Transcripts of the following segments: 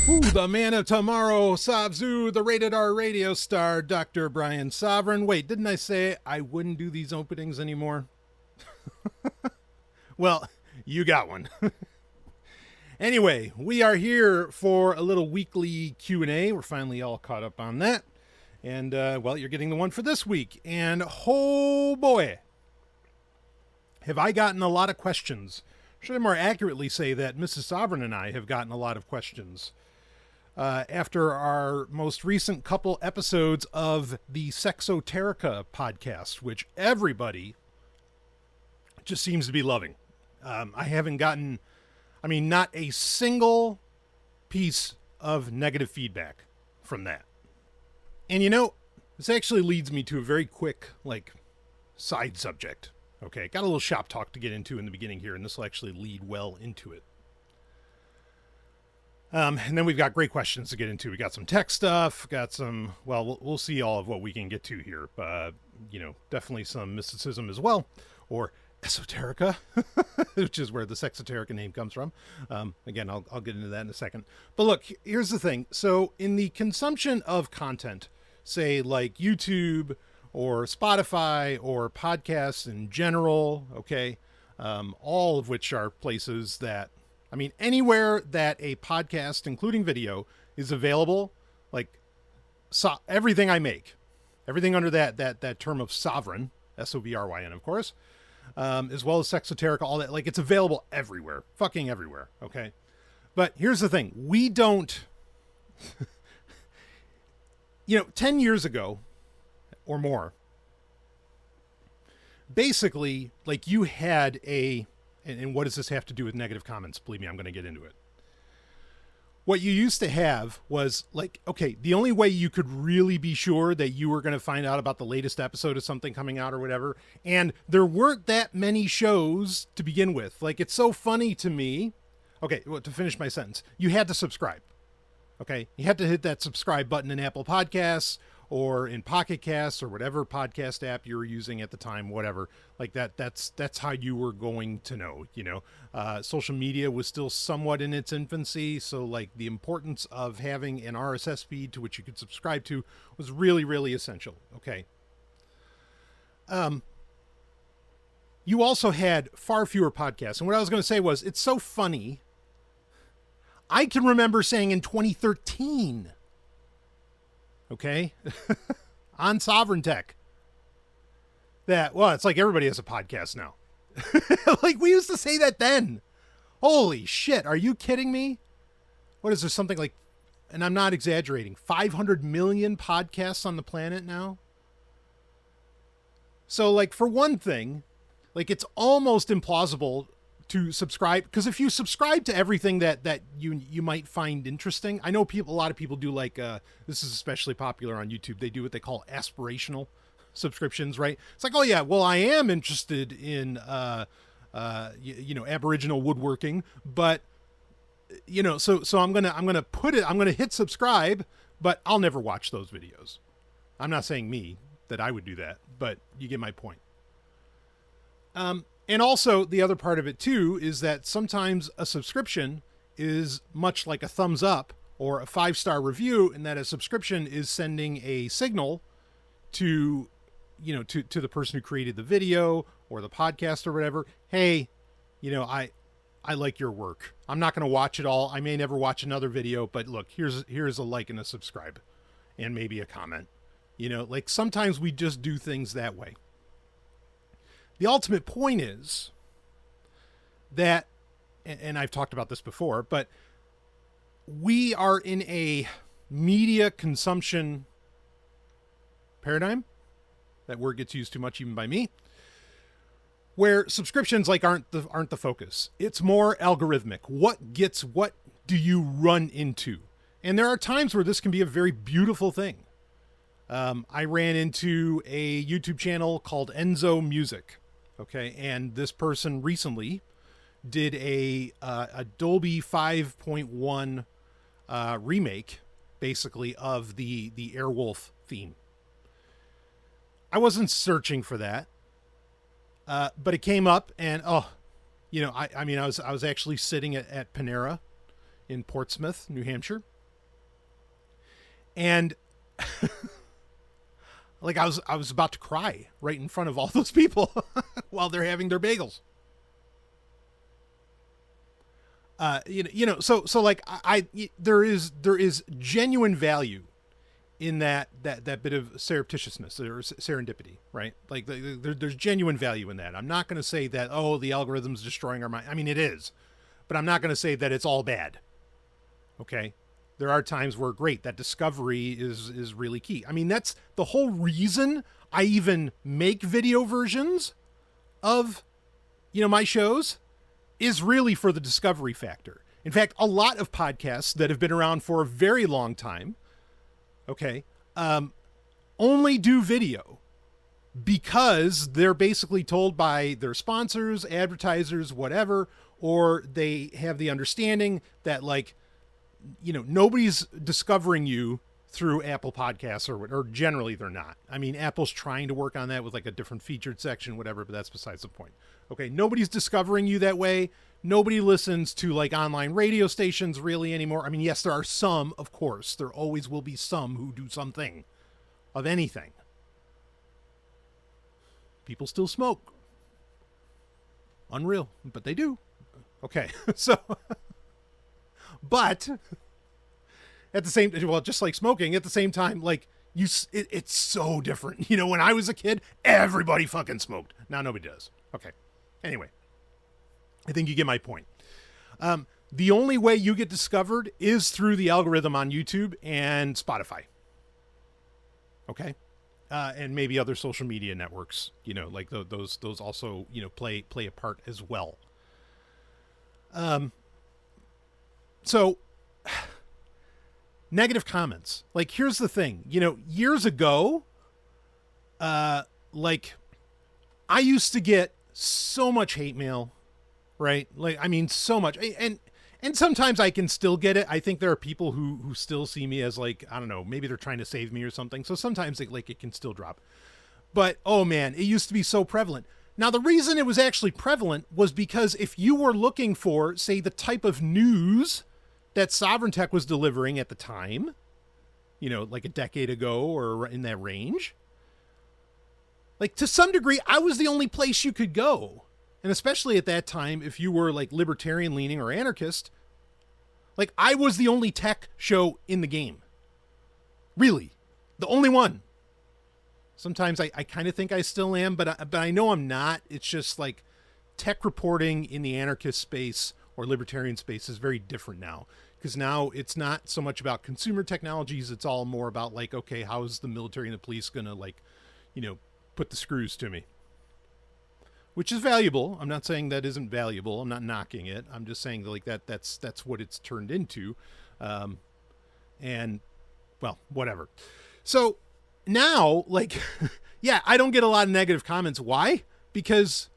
Ooh, the man of tomorrow, Savzu, the rated R radio star, Dr. Brian SOVRYN. Wait, didn't I say I wouldn't do these openings anymore? Well, you got one. Anyway, we are here for a little weekly Q&A. We're finally all caught up on that. And, well, you're getting the one for this week. And, oh boy, have I gotten a lot of questions. Should I more accurately say that Mrs. SOVRYN and I have gotten a lot of questions after our most recent couple episodes of the Sexoterica podcast, which everybody just seems to be loving. I haven't gotten, not a single piece of negative feedback from that. And this actually leads me to a very quick, side subject. Okay, got a little shop talk to get into in the beginning here, and this will actually lead well into it. And then we've got great questions to get into. We got some tech stuff, got some, well, we'll see all of what we can get to here. Definitely some mysticism as well, or esoterica, which is where the Sexoterica name comes from. Again, I'll get into that in a second. But look, here's the thing. So in the consumption of content, say like YouTube or Spotify or podcasts in general, okay, all of which are places that, anywhere that a podcast, including video, is available, everything I make, everything under that term of sovereign, SOVRYN, of course, as well as Sexoterica, all that, it's available everywhere, fucking everywhere, okay? But here's the thing, we don't, 10 years ago or more, basically, you had and what does this have to do with negative comments? Believe me, I'm going to get into it. What you used to have was the only way you could really be sure that you were going to find out about the latest episode of something coming out or whatever, and there weren't that many shows to begin with. It's so funny to me. Okay, well, to finish my sentence, you had to subscribe. Okay, you had to hit that subscribe button in Apple Podcasts or in Pocket Casts or whatever podcast app you were using at the time, whatever. That's how you were going to know, social media was still somewhat in its infancy. So the importance of having an RSS feed to which you could subscribe to was really, really essential. Okay. You also had far fewer podcasts. And what I was going to say was, it's so funny. I can remember saying in 2013, okay, on Sovereign Tech, that, well, it's like everybody has a podcast now. We used to say that then. Holy shit, are you kidding me? What is there, something like, and I'm not exaggerating, 500 million podcasts on the planet now? So, for one thing, it's almost implausible to subscribe, because if you subscribe to everything that you might find interesting, I know a lot of people do this is especially popular on YouTube. They do what they call aspirational subscriptions, right? It's oh yeah, well, I am interested in Aboriginal woodworking, but so I'm gonna hit subscribe, but I'll never watch those videos. I'm not saying me that I would do that, but you get my point. And also, the other part of it, too, is that sometimes a subscription is much like a thumbs up or a 5-star review, and that a subscription is sending a signal to the person who created the video or the podcast or whatever. Hey, I like your work. I'm not going to watch it all. I may never watch another video, but look, here's a like and a subscribe and maybe a comment. Sometimes we just do things that way. The ultimate point is that, and I've talked about this before, but we are in a media consumption paradigm. That word gets used too much even by me. Where subscriptions aren't the focus. It's more algorithmic. What do you run into? And there are times where this can be a very beautiful thing. I ran into a YouTube channel called Enzo Music. Okay, and this person recently did a Dolby 5.1 remake, basically, of the Airwolf theme. I wasn't searching for that, but it came up, and I was actually sitting at Panera in Portsmouth, New Hampshire, And like I was about to cry right in front of all those people while they're having their bagels. So like there is genuine value in that bit of surreptitiousness or serendipity, right? Like there's genuine value in that. I'm not going to say that, oh, the algorithm's destroying our mind. I mean, it is, but I'm not going to say that it's all bad. Okay. There are times where great, that discovery is really key. I mean, that's the whole reason I even make video versions of, my shows is really for the discovery factor. In fact, a lot of podcasts that have been around for a very long time, okay, only do video because they're basically told by their sponsors, advertisers, whatever, or they have the understanding that like, nobody's discovering you through Apple Podcasts or generally they're not. I mean, Apple's trying to work on that with like a different featured section, whatever, but that's besides the point. Okay. Nobody's discovering you that way. Nobody listens to like online radio stations really anymore. I mean, yes, there are some, of course. There always will be some who do something of anything. People still smoke. Unreal, but they do. Okay. So, but at the same, well, just like smoking at the same time, like it's so different. When I was a kid, everybody fucking smoked. Now nobody does. Okay. Anyway, I think you get my point. The only way you get discovered is through the algorithm on YouTube and Spotify. Okay. And maybe other social media networks, like those also, play a part as well. So negative comments, like, here's the thing, years ago, like I used to get so much hate mail, right? Like, I mean, so much. And sometimes I can still get it. I think there are people who still see me as like, I don't know, maybe they're trying to save me or something. So sometimes it can still drop, but oh man, it used to be so prevalent. Now, the reason it was actually prevalent was because if you were looking for, say, the type of news that Sovereign Tech was delivering at the time, like a decade ago or in that range, like to some degree, I was the only place you could go. And especially at that time, if you were like libertarian leaning or anarchist, like I was the only tech show in the game. Really. The only one. Sometimes I kind of think I still am, but I know I'm not. It's just like tech reporting in the anarchist space or libertarian space is very different now. Because now it's not so much about consumer technologies. It's all more about like, okay, how is the military and the police going to like, put the screws to me? Which is valuable. I'm not saying that isn't valuable. I'm not knocking it. I'm just saying that like that's what it's turned into. And well, whatever. So now, like, yeah, I don't get a lot of negative comments. Why? Because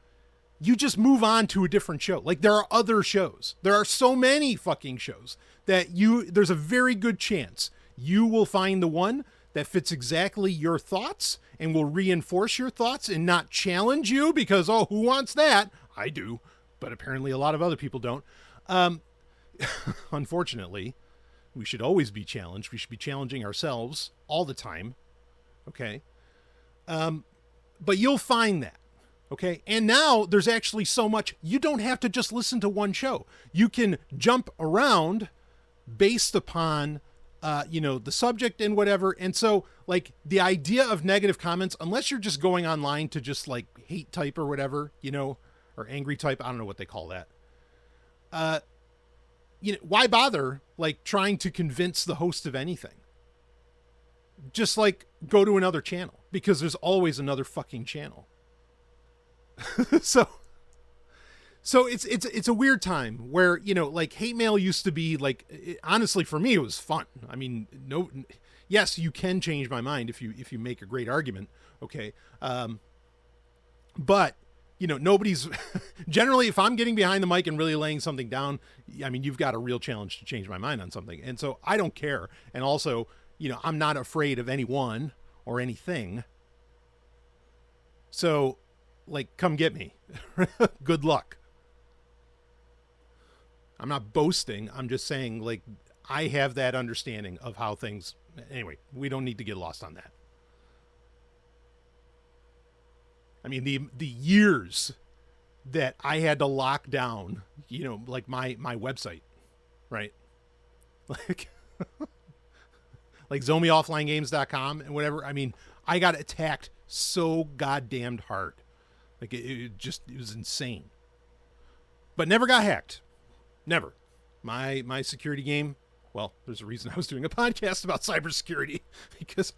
you just move on to a different show. Like, there are other shows. There are so many fucking shows that there's a very good chance you will find the one that fits exactly your thoughts and will reinforce your thoughts and not challenge you because, oh, who wants that? I do, but apparently a lot of other people don't. Unfortunately, we should always be challenged. We should be challenging ourselves all the time. Okay. But you'll find that. Okay. And now there's actually so much, you don't have to just listen to one show. You can jump around based upon, the subject and whatever. And so like the idea of negative comments, unless you're just going online to just like hate type or whatever, or angry type, I don't know what they call that. Why bother like trying to convince the host of anything? Just like go to another channel because there's always another fucking channel. So it's a weird time where, like hate mail used to be like, honestly, for me, it was fun. I mean, yes, you can change my mind if you make a great argument. Okay. But nobody's generally, if I'm getting behind the mic and really laying something down, I mean, you've got a real challenge to change my mind on something. And so I don't care. And also, I'm not afraid of anyone or anything. So like, come get me. Good luck. I'm not boasting. I'm just saying like, I have that understanding of how things anyway, we don't need to get lost on that. I mean, the years that I had to lock down, like my website, right? Like, like ZombieOfflineGames.com and whatever. I mean, I got attacked so goddamned hard. Like, it was insane. But never got hacked. Never. My security game, well, there's a reason I was doing a podcast about cybersecurity, because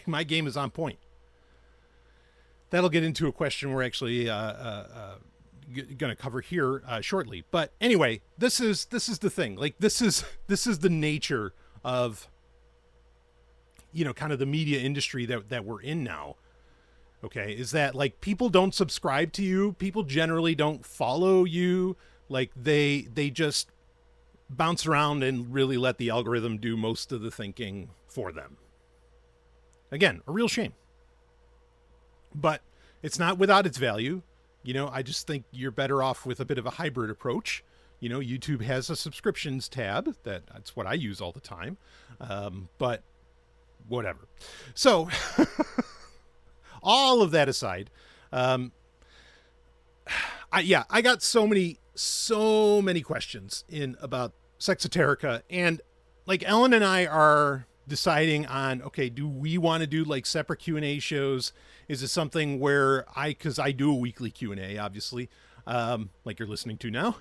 my game is on point. That'll get into a question we're actually going to cover here shortly. But anyway, this is the thing. Like, this is the nature of, kind of the media industry that we're in now. Okay, is that, like, people don't subscribe to you. People generally don't follow you. Like, they just bounce around and really let the algorithm do most of the thinking for them. Again, a real shame. But it's not without its value. I just think you're better off with a bit of a hybrid approach. YouTube has a subscriptions tab. That's what I use all the time. But whatever. So all of that aside, I got so many questions in about Sexoterica, and like Ellen and I are deciding on, okay, do we want to do like separate Q&A shows? Is it something where because I do a weekly Q&A, obviously, like you're listening to now,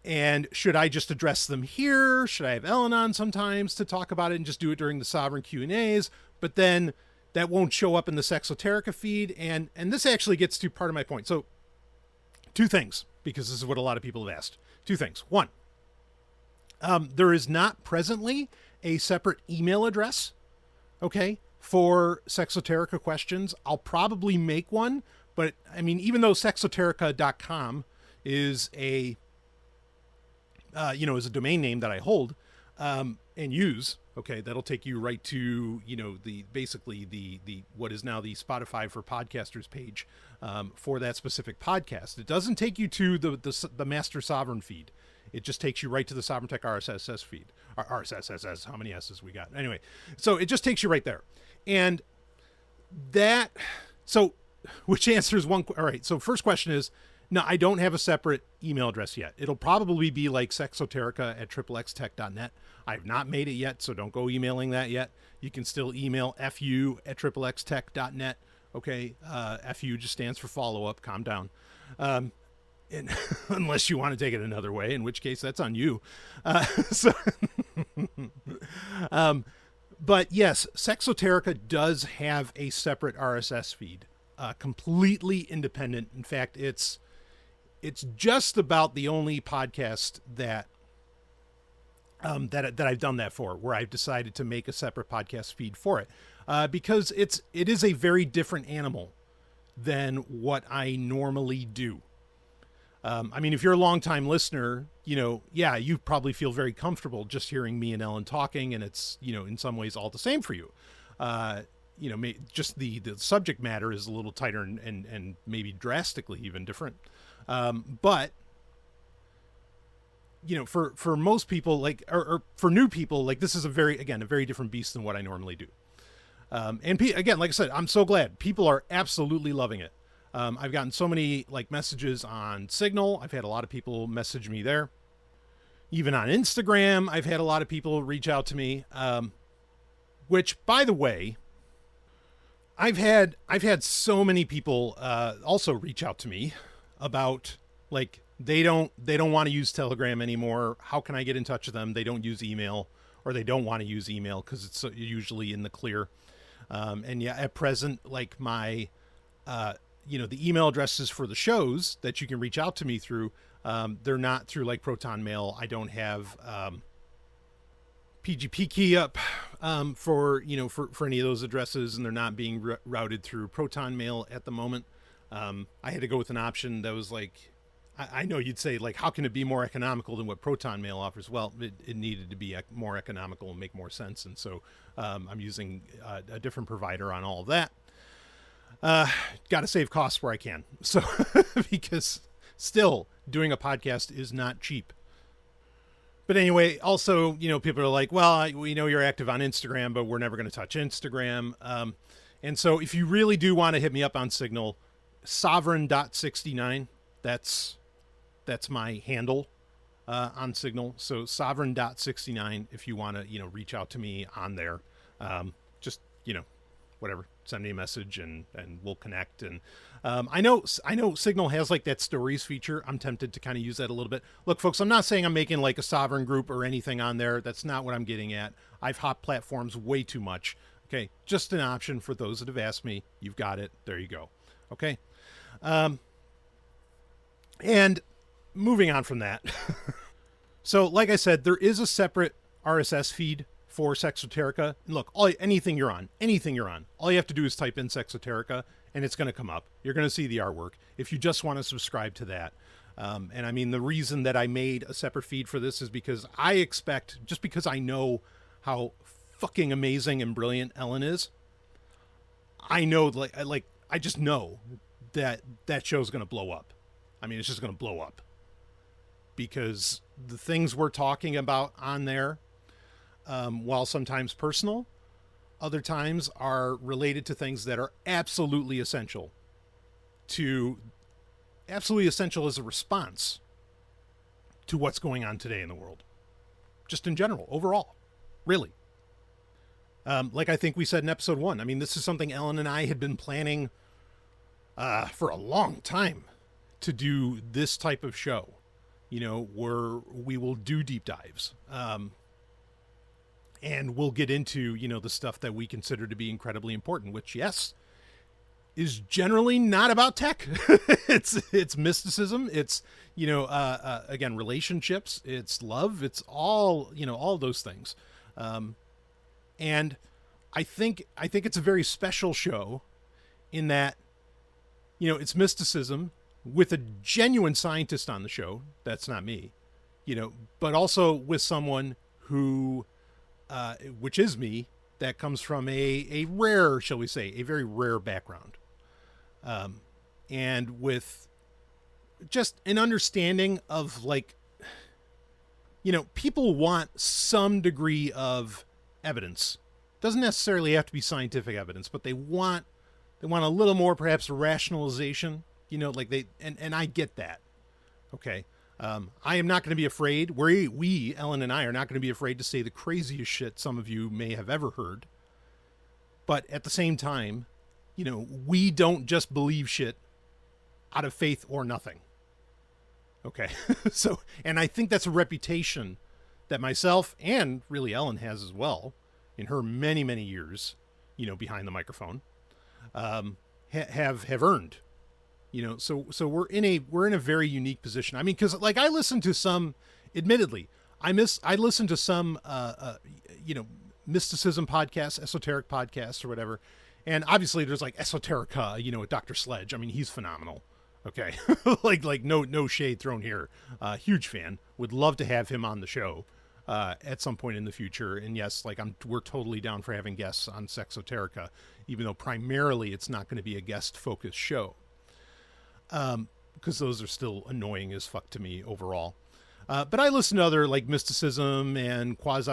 and should I just address them here? Should I have Ellen on sometimes to talk about it and just do it during the SOVRYN Q&As? But then that won't show up in the Sexoterica feed, and this actually gets to part of my point. So, two things, because this is what a lot of people have asked. Two things. One, there is not presently a separate email address, okay, for Sexoterica Questions. I'll probably make one, but I mean, even though sexoterica.com is is a domain name that I hold and use, okay, that'll take you right to, the what is now the Spotify for Podcasters page for that specific podcast. It doesn't take you to the Master SOVRYN feed. It just takes you right to the Sovereign Tech RSS feed. RSS, how many S's we got? Anyway, so it just takes you right there. And which answers one. All right, so first question is, no, I don't have a separate email address yet. It'll probably be like sexoterica@xxtech.net. I've not made it yet, so don't go emailing that yet. You can still email fu@xxtech.net. Okay, FU just stands for follow up. Calm down. And unless you want to take it another way, in which case that's on you. But yes, Sexoterica does have a separate RSS feed, completely independent. In fact, it's just about the only podcast that I've done that for, where I've decided to make a separate podcast feed for it, because it is a very different animal than what I normally do. I mean, if you're a longtime listener, you probably feel very comfortable just hearing me and Ellen talking, and it's, in some ways all the same for you. Just the subject matter is a little tighter and maybe drastically even different. But for most people, like, or for new people, like, this is a very different beast than what I normally do. Again, like I said, I'm so glad people are absolutely loving it. I've gotten so many like messages on Signal. I've had a lot of people message me there. Even on Instagram, I've had a lot of people reach out to me. Which, by the way, I've had so many people also reach out to me about, like, they don't want to use Telegram anymore. How can I get in touch with them? They don't use email, or they don't want to use email because it's usually in the clear. And yeah, at present, like, my the email addresses for the shows that you can reach out to me through, they're not through like Proton Mail. I don't have PGP key up for any of those addresses, and they're not being routed through Proton Mail at the moment. I had to go with an option that was like, I know you'd say, like, how can it be more economical than what Proton Mail offers? Well, it needed to be more economical and make more sense, and so I'm using a different provider on all of that. Got to save costs where I can. So, because still doing a podcast is not cheap. But anyway, also, people are like, well, we know you're active on Instagram, but we're never going to touch Instagram. And so if you really do want to hit me up on Signal, sovryn.69, that's my handle on Signal. So sovryn.69 if you want to, reach out to me on there. Just, whatever, send me a message and we'll connect. And I know Signal has like that stories feature. I'm tempted to kind of use that a little bit. Look, folks, I'm not saying I'm making like a Sovryn group or anything on there. That's not what I'm getting at. I've hopped platforms way too much. Okay, just an option for those that have asked me. You've got it. There you go. Okay. And moving on from that. So like I said, there is a separate RSS feed for Sexoterica. Look, anything you're on, all you have to do is type in Sexoterica and it's going to come up. You're going to see the artwork if you just want to subscribe to that. And I mean, the reason that I made a separate feed for this is because I expect, just because I know how fucking amazing and brilliant Ellen is, I know, I just know that show's going to blow up. I mean, it's just going to blow up because the things we're talking about on there, while sometimes personal, other times are related to things that are absolutely essential as a response to what's going on today in the world, just in general, overall, really. Like I think we said in episode 1, I mean, this is something Ellen and I had been planning for a long time to do, this type of show, where we will do deep dives. And we'll get into, the stuff that we consider to be incredibly important, which, yes, is generally not about tech. It's mysticism. It's, again, relationships. It's love. It's all, all those things. And I think it's a very special show in that, it's mysticism with a genuine scientist on the show. That's not me, but also with someone who, which is me, that comes from a rare, shall we say, a very rare background. And with just an understanding of people want some degree of evidence. Doesn't necessarily have to be scientific evidence, but they want a little more, perhaps, rationalization, and I get that. Okay. I am not going to be afraid. We, Ellen and I, are not going to be afraid to say the craziest shit some of you may have ever heard. But at the same time, we don't just believe shit out of faith or nothing. Okay. So, and I think that's a reputation that myself and really Ellen has as well in her many, many years, behind the microphone, have earned. So we're in a very unique position. I mean, because I listen to some, admittedly, I listen to some mysticism podcasts, esoteric podcasts or whatever, and obviously there's Esoterica, with Dr. Sledge. I mean, he's phenomenal. Okay, no shade thrown here. Huge fan. Would love to have him on the show at some point in the future. And yes, we're totally down for having guests on Sexoterica, even though primarily it's not going to be a guest focused show. Because those are still annoying as fuck to me overall. But I listen to other mysticism and quasi,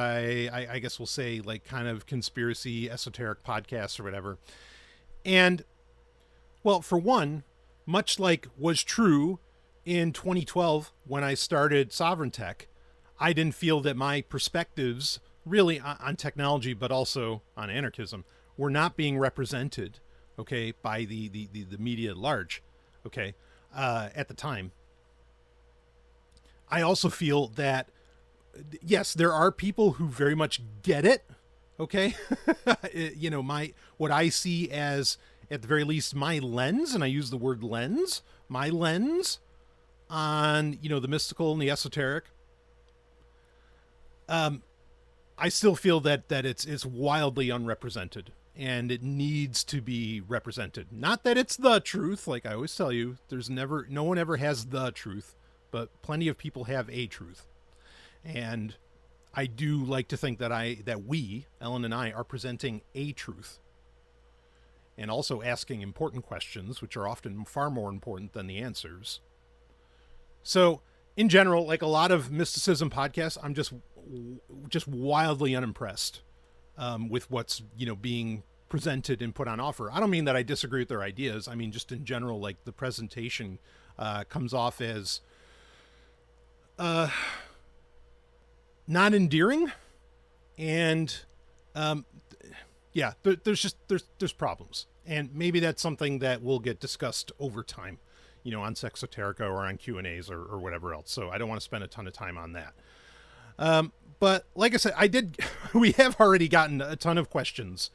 I guess we'll say kind of conspiracy esoteric podcasts or whatever. And well, for one, much like was true in 2012 when I started Sovryn Tech, I didn't feel that my perspectives really on technology, but also on anarchism, were not being represented, okay, by the media at large. Okay, at the time. I also feel that, yes, there are people who very much get it. Okay, what I see as, at the very least, my lens, and I use the word lens, my lens on, the mystical and the esoteric. I still feel that it's wildly unrepresented. And it needs to be represented. Not that it's the truth, like I always tell you. No one ever has the truth, but plenty of people have a truth. And I do like to think that we, Ellen and I, are presenting a truth. And also asking important questions, which are often far more important than the answers. So, in general, like a lot of mysticism podcasts, I'm just wildly unimpressed with what's, being presented and put on offer. I don't mean that I disagree with their ideas. I mean, just in general, like the presentation comes off as not endearing, and there's problems, and maybe that's something that will get discussed over time, on Sexoterica or on Q&As or whatever else. So I don't want to spend a ton of time on that. But like I said, we have already gotten a ton of questions.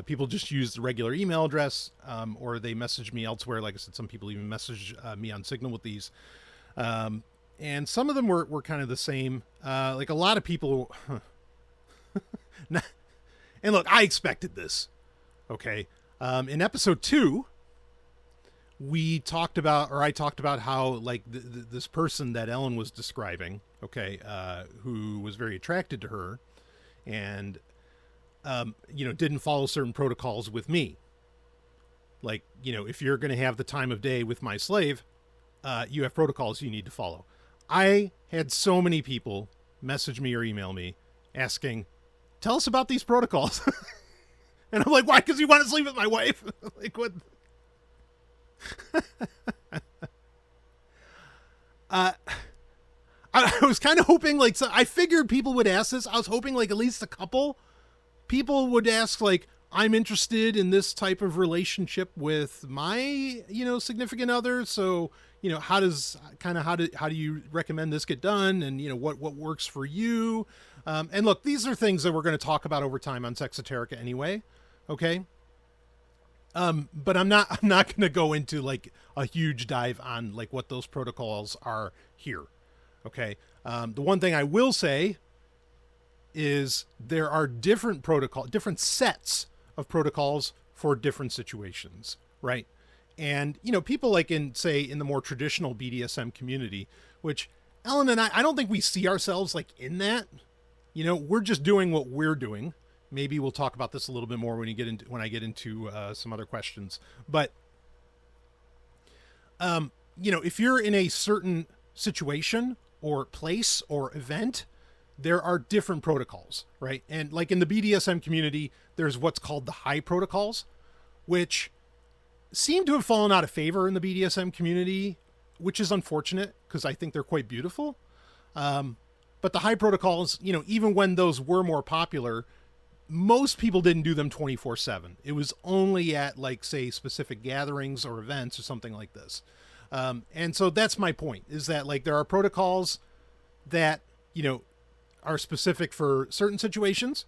People just use the regular email address, or they message me elsewhere. Like I said, some people even message me on Signal with these. And some of them were kind of the same. Like a lot of people, and look, I expected this. Okay. In episode 2, I talked about how, like, this person that Ellen was describing, okay, who was very attracted to her and, didn't follow certain protocols with me. Like, if you're going to have the time of day with my slave, you have protocols you need to follow. I had so many people message me or email me asking, tell us about these protocols. And I'm like, why? Because you want to sleep with my wife? Like, what? I was kind of hoping, like, so I figured people would ask this. I was hoping, like, at least a couple people would ask, like, I'm interested in this type of relationship with my, significant other. So, how do you recommend this get done? And, what works for you? And look, these are things that we're going to talk about over time on Sexoterica anyway. Okay. But I'm not going to go into, like, a huge dive on, like, what those protocols are here. Okay. The one thing I will say is there are different sets of protocols for different situations. Right. And, people like in the more traditional BDSM community, which Ellen and I don't think we see ourselves, like, in that, we're just doing what we're doing. Maybe we'll talk about this a little bit more when I get into some other questions. But, if you're in a certain situation or place or event, there are different protocols, right? And like in the BDSM community, there's what's called the high protocols, which seem to have fallen out of favor in the BDSM community, which is unfortunate because I think they're quite beautiful. But the high protocols, even when those were more popular, most people didn't do them 24/7. It was only at, like, say, specific gatherings or events or something like this. And so that's my point, is that, like, there are protocols that, are specific for certain situations,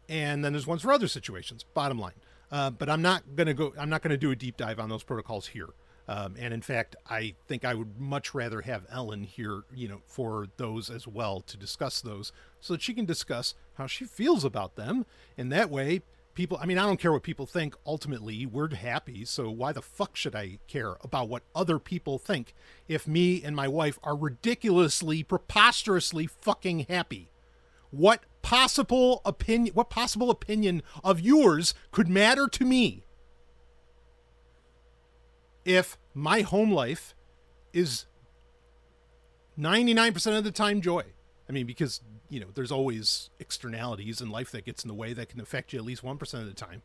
and then there's ones for other situations, bottom line. But I'm not going to do a deep dive on those protocols here. And in fact, I think I would much rather have Ellen here, for those as well, to discuss those so that she can discuss how she feels about them. And that way, I don't care what people think. Ultimately, we're happy. So why the fuck should I care about what other people think if me and my wife are ridiculously, preposterously fucking happy? What possible opinion of yours could matter to me if my home life is 99% of the time joy? I mean, because, there's always externalities in life that gets in the way that can affect you at least 1% of the time.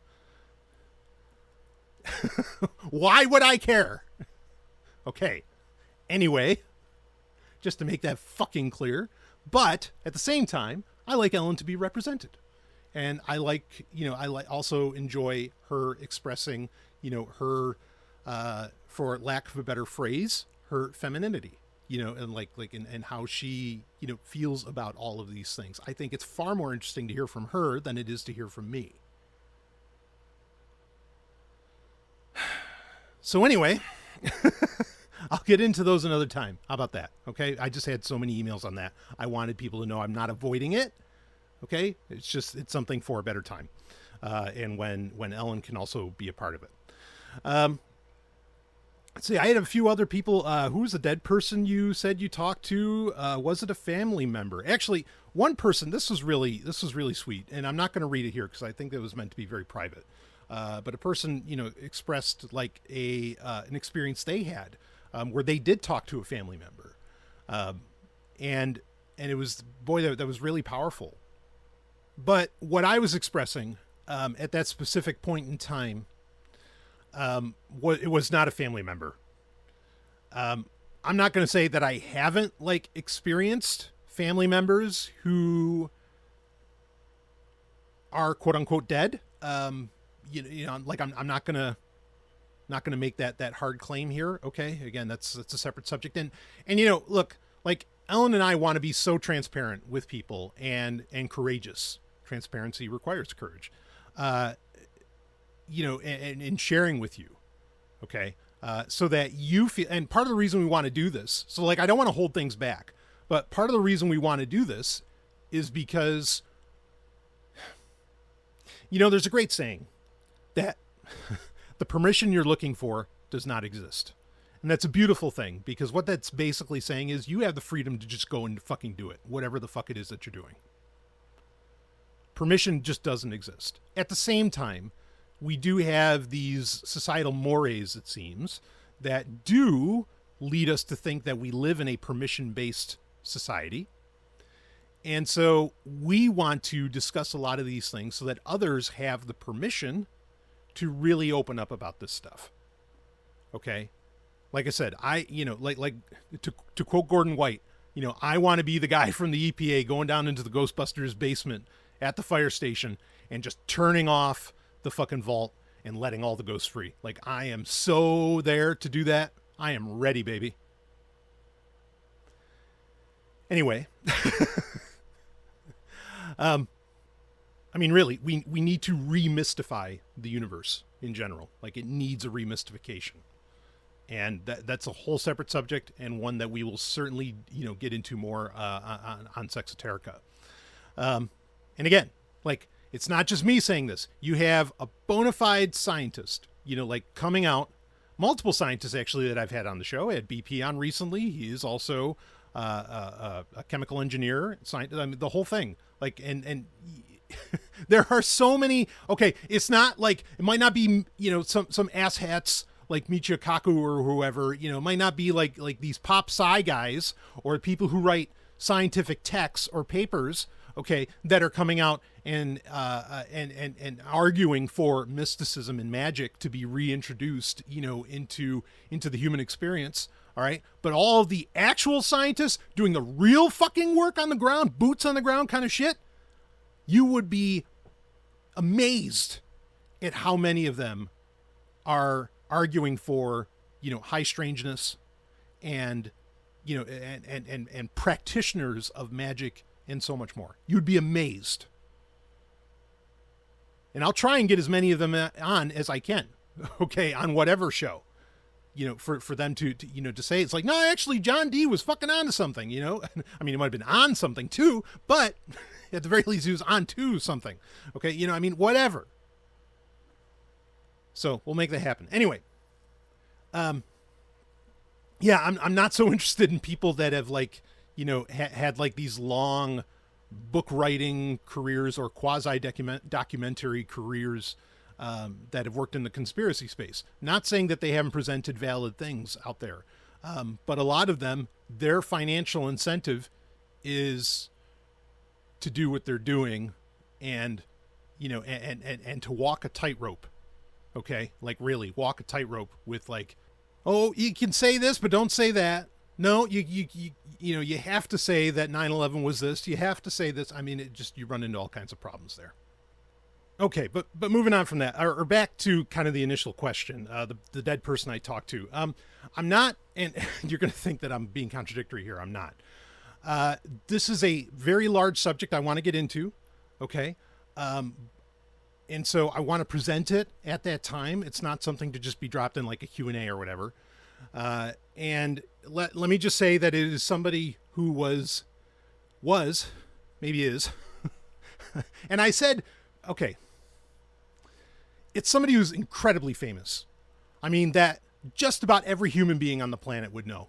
Why would I care? Okay. Anyway, just to make that fucking clear. But at the same time, I like Ellen to be represented. And I also enjoy her expressing, her, for lack of a better phrase, her femininity, and how she, feels about all of these things. I think it's far more interesting to hear from her than it is to hear from me. So anyway, I'll get into those another time. How about that? Okay. I just had so many emails on that. I wanted people to know I'm not avoiding it. Okay. It's something for a better time. And when Ellen can also be a part of it. Let's see, I had a few other people. Who was the dead person you said you talked to? Was it a family member? Actually, one person, this was really sweet. And I'm not going to read it here because I think it was meant to be very private. But a person, expressed, like, an experience they had, where they did talk to a family member. and it was, boy, that was really powerful. But what I was expressing at that specific point in time, it was not a family member. I'm not going to say that I haven't like experienced family members who are quote unquote dead. You know, like I'm not gonna make that hard claim here. Okay, again, that's a separate subject. And you know, look, like Ellen and I want to be so transparent with people and courageous. Transparency requires courage. You know, and in sharing with you. Okay. So that you feel, and part of the reason we want to do this, so like, I don't want to hold things back, but part of the reason we want to do this is because, you know, there's a great saying that the permission you're looking for does not exist. And that's a beautiful thing, because what that's basically saying is you have the freedom to just go and fucking do it, whatever the fuck it is that you're doing. Permission just doesn't exist. At the same time, we do have these societal mores, it seems, that do lead us to think that we live in a permission-based society. And so we want to discuss a lot of these things so that others have the permission to really open up about this stuff. Okay? Like I said, you know, like to quote Gordon White, you know, I want to be the guy from the EPA going down into the Ghostbusters basement at the fire station and just turning off the fucking vault and letting all the ghosts free. Like, I am so there to do that. I am ready, baby. Anyway, I mean, really, we need to remystify the universe in general. Like, it needs a remystification. And that's a whole separate subject, and one that we will certainly, you know, get into more on Sexoterica. And again, like, it's not just me saying this. You have a bona fide scientist, you know, like coming out, multiple scientists actually that I've had on the show. I had BP on recently. He is also a chemical engineer, scientist, I mean, the whole thing. Like, and there are so many. Okay, it's not like, it might not be, you know, some asshats like Michio Kaku or whoever, you know, it might not be like these pop sci guys or people who write scientific texts or papers, okay, that are coming out and arguing for mysticism and magic to be reintroduced, you know, into the human experience. All right. But all of the actual scientists doing the real fucking work on the ground, boots on the ground kind of shit, you would be amazed at how many of them are arguing for, you know, high strangeness and, you know, and practitioners of magic and so much more. You'd be amazed. And I'll try and get as many of them on as I can, okay, on whatever show, you know, for them to you know, to say, it's like, no, actually, John D was fucking on to something, you know. I mean, he might have been on something too, but at the very least, he was on to something, okay, you know, I mean, whatever. So we'll make that happen. Anyway, yeah, I'm not so interested in people that have, like, you know, had like these long book writing careers or quasi documentary careers that have worked in the conspiracy space. Not saying that they haven't presented valid things out there, but a lot of them, their financial incentive is to do what they're doing, and, you know, and to walk a tightrope. Okay, like, really walk a tightrope with, like, oh, you can say this, but don't say that. No, you know, you have to say that 9/11 was this. You have to say this. I mean, you run into all kinds of problems there. Okay, but moving on from that, or back to kind of the initial question, the dead person I talked to. I'm not, and you're going to think that I'm being contradictory here. I'm not. This is a very large subject I want to get into. Okay. And so I want to present it at that time. It's not something to just be dropped in like a Q&A or whatever. And let me just say that it is somebody who was, maybe is. And I said, okay, it's somebody who's incredibly famous. I mean, that just about every human being on the planet would know.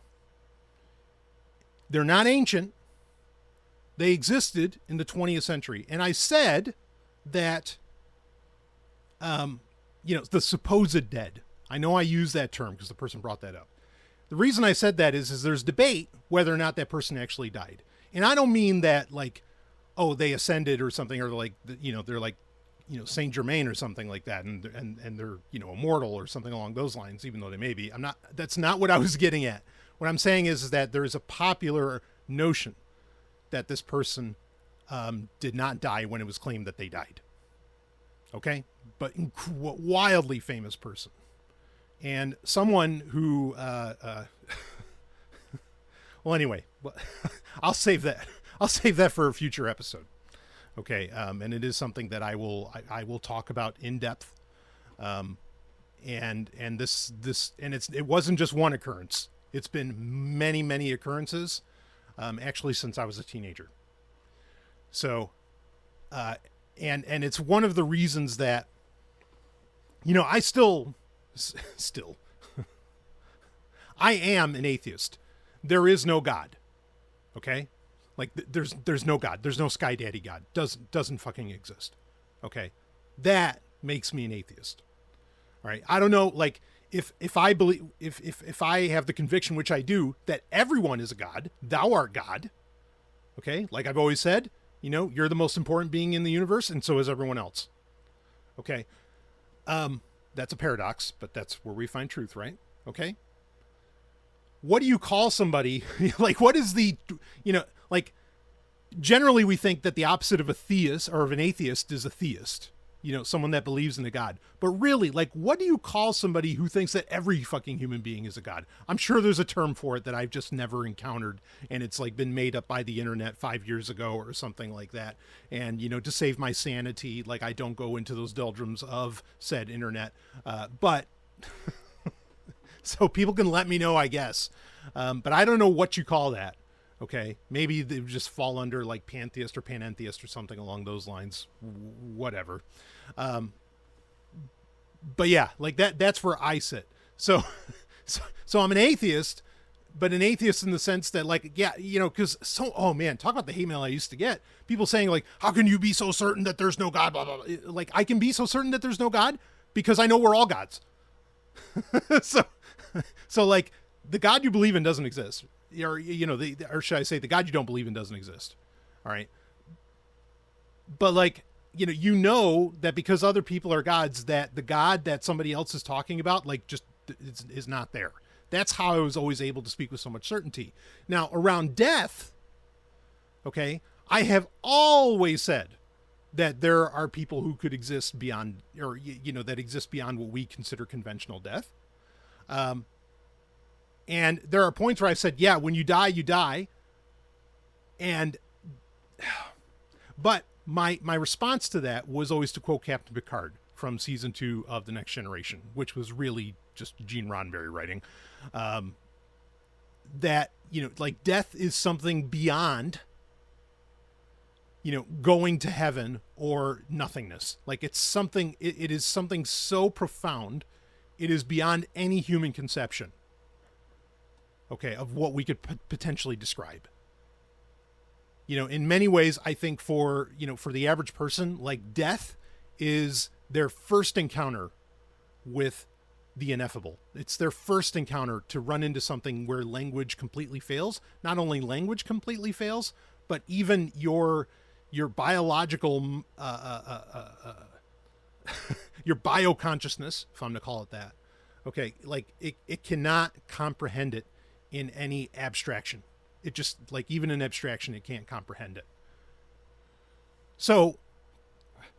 They're not ancient. They existed in the 20th century. And I said that, you know, the supposed dead. I know I use that term because the person brought that up. The reason I said that is there's debate whether or not that person actually died. And I don't mean that like, oh, they ascended or something, or like, they're like, Saint Germain or something like that. And they're, immortal or something along those lines, even though they may be. That's not what I was getting at. What I'm saying is that there is a popular notion that this person did not die when it was claimed that they died. Okay? But wildly famous person. And someone who, well, anyway, I'll save that. I'll save that for a future episode. Okay. And it is something that I will talk about in depth. And it wasn't just one occurrence. It's been many, many occurrences, actually since I was a teenager. So, and it's one of the reasons that, I still, I am an atheist. There is no God. Okay. Like there's no God. There's no Sky Daddy God. Doesn't fucking exist. Okay. That makes me an atheist. All right. I don't know. Like if I believe, if I have the conviction, which I do, that everyone is a God, thou art God. Okay. Like I've always said, you're the most important being in the universe, and so is everyone else. Okay. That's a paradox, but that's where we find truth, right? Okay. What do you call somebody? Like, what is the, like, generally we think that the opposite of a theist or of an atheist is a theist, someone that believes in a God. But really, like, what do you call somebody who thinks that every fucking human being is a God? I'm sure there's a term for it that I've just never encountered, and it's like been made up by the internet 5 years ago or something like that. And, to save my sanity, like, I don't go into those doldrums of said internet. But so people can let me know, I guess. But I don't know what you call that. Okay. Maybe they just fall under like pantheist or panentheist or something along those lines, whatever. But yeah, like that's where I sit. So I'm an atheist, but an atheist in the sense that like, yeah, cause oh man, talk about the hate mail I used to get. People saying like, how can you be so certain that there's no God? Blah, blah, blah. Like I can be so certain that there's no God because I know we're all gods. So like the God you believe in doesn't exist. Or, or should I say the God you don't believe in doesn't exist. All right. But like, that because other people are gods, that the God that somebody else is talking about, like just is not there. That's how I was always able to speak with so much certainty. Now around death. Okay. I have always said that there are people who could exist beyond, or, that exist beyond what we consider conventional death. And there are points where I said, yeah, when you die, you die. But my response to that was always to quote Captain Picard from season 2 of The Next Generation, which was really just Gene Roddenberry writing. That, like death is something beyond, going to heaven or nothingness. Like it's something, it is something so profound. It is beyond any human conception. Okay, of what we could potentially describe. In many ways, I think for the average person, like death is their first encounter with the ineffable. It's their first encounter to run into something where language completely fails. Not only language completely fails, but even your biological, your bioconsciousness, if I'm to call it that. Okay, like it cannot comprehend it in any abstraction. It just, like, even in abstraction, it can't comprehend it. So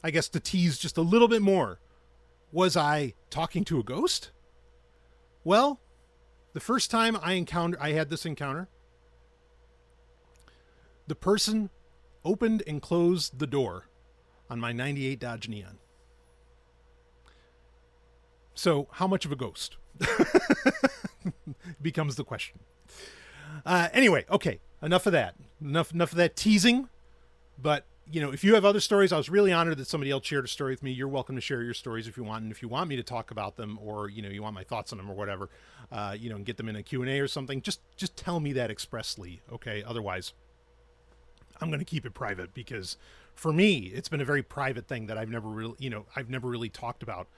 I guess to tease just a little bit more, was I talking to a ghost? Well, the first time I had this encounter, the person opened and closed the door on my 98 Dodge Neon. So how much of a ghost? Becomes the question. Anyway, okay, enough of that. Enough of that teasing. But, if you have other stories, I was really honored that somebody else shared a story with me. You're welcome to share your stories if you want. And if you want me to talk about them, or, you want my thoughts on them or whatever, and get them in a Q&A or something, just tell me that expressly. Okay. Otherwise I'm going to keep it private, because for me, it's been a very private thing that I've never really talked about,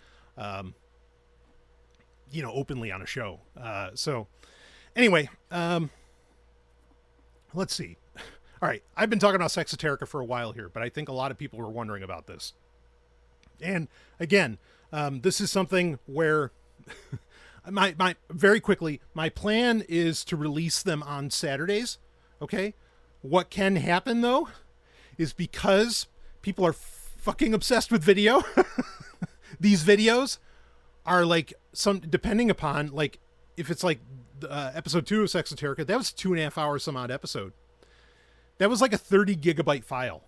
openly on a show. So Anyway, let's see. All right, I've been talking about Sexoterica for a while here, but I think a lot of people were wondering about this. And again, this is something where my very quickly, my plan is to release them on Saturdays. Okay. What can happen though is because people are fucking obsessed with video. These videos are like depending upon like, if it's like episode 2 of Sexoterica, that was 2.5 hours some odd episode. That was like a 30 gigabyte file.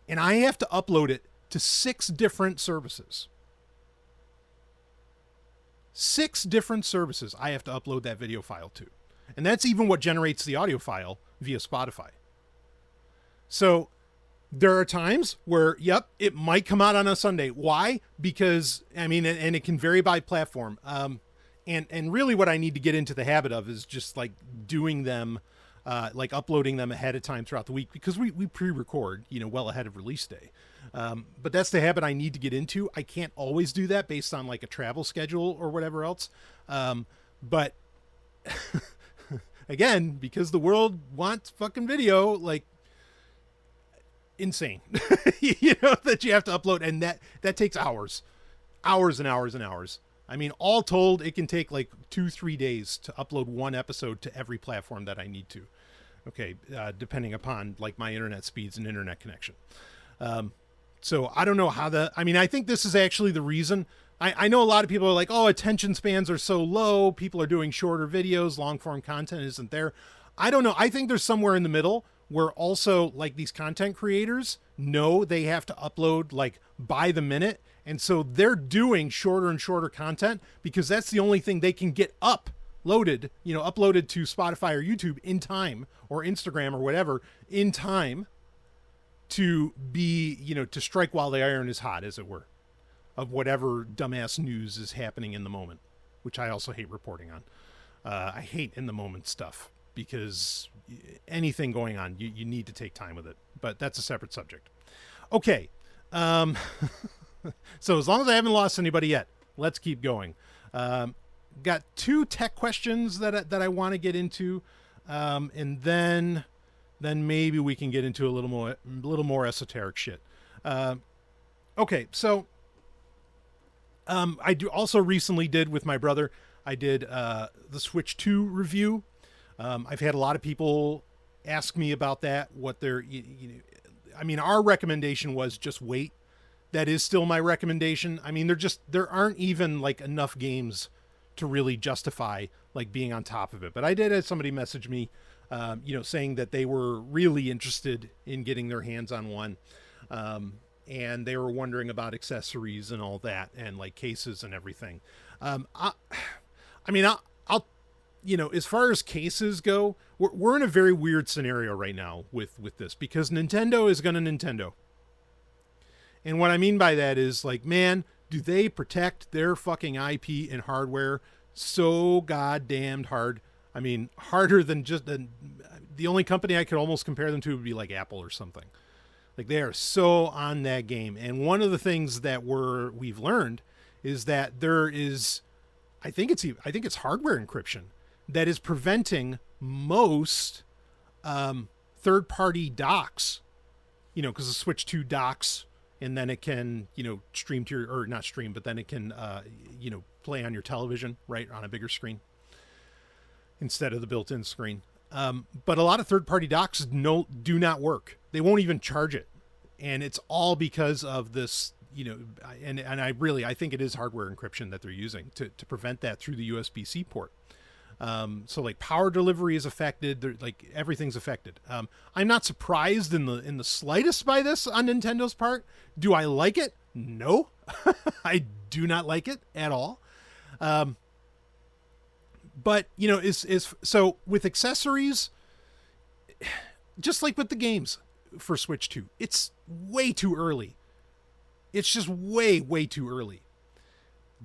And I have to upload it to 6 different services. 6 different services I have to upload that video file to. And that's even what generates the audio file via Spotify. So there are times where, yep, it might come out on a Sunday. Why? Because, I mean, and it can vary by platform. And really what I need to get into the habit of is just like doing them, like uploading them ahead of time throughout the week, because we pre-record, well ahead of release day. But that's the habit I need to get into. I can't always do that based on like a travel schedule or whatever else. But again, because the world wants fucking video, like insane, that you have to upload. And that takes hours and hours and hours. I mean, all told, it can take like 2-3 days to upload one episode to every platform that I need to. Okay. Depending upon like my internet speeds and internet connection. So I don't know how I think this is actually the reason. I know a lot of people are like, oh, attention spans are so low. People are doing shorter videos. Long form content isn't there. I don't know. I think there's somewhere in the middle where also like these content creators know they have to upload like by the minute. And so they're doing shorter and shorter content because that's the only thing they can get uploaded to Spotify or YouTube in time, or Instagram or whatever in time to be, to strike while the iron is hot, as it were, of whatever dumbass news is happening in the moment, which I also hate reporting on. I hate in the moment stuff because anything going on, you need to take time with it, but that's a separate subject. Okay. So as long as I haven't lost anybody yet, let's keep going. Got 2 tech questions that I want to get into. And then maybe we can get into a little more esoteric shit. Okay. So, I also recently did with my brother, I did, the Switch 2 review. I've had a lot of people ask me about that, what their, our recommendation was just wait. That is still my recommendation. I mean, there aren't even like enough games to really justify like being on top of it. But I did have somebody message me, saying that they were really interested in getting their hands on one. And they were wondering about accessories and all that, and like cases and everything. I'll as far as cases go, we're in a very weird scenario right now with this, because Nintendo is going to Nintendo. And what I mean by that is like, man, do they protect their fucking IP and hardware so goddamn hard? I mean, harder than the only company I could almost compare them to would be like Apple or something. Like they are so on that game. And one of the things that we've learned is that there is, I think it's hardware encryption that is preventing most third-party docks, because the Switch 2 docks, and then it can, stream to or not stream, but then it can, play on your television, right, on a bigger screen instead of the built-in screen. But a lot of third-party docks do not work. They won't even charge it. And it's all because of this, and I think it is hardware encryption that they're using to prevent that through the USB-C port. So like power delivery is affected. Like everything's affected. I'm not surprised in the slightest by this on Nintendo's part. Do I like it? No, I do not like it at all. But so with accessories, just like with the games for Switch 2, it's way too early. It's just way, way too early.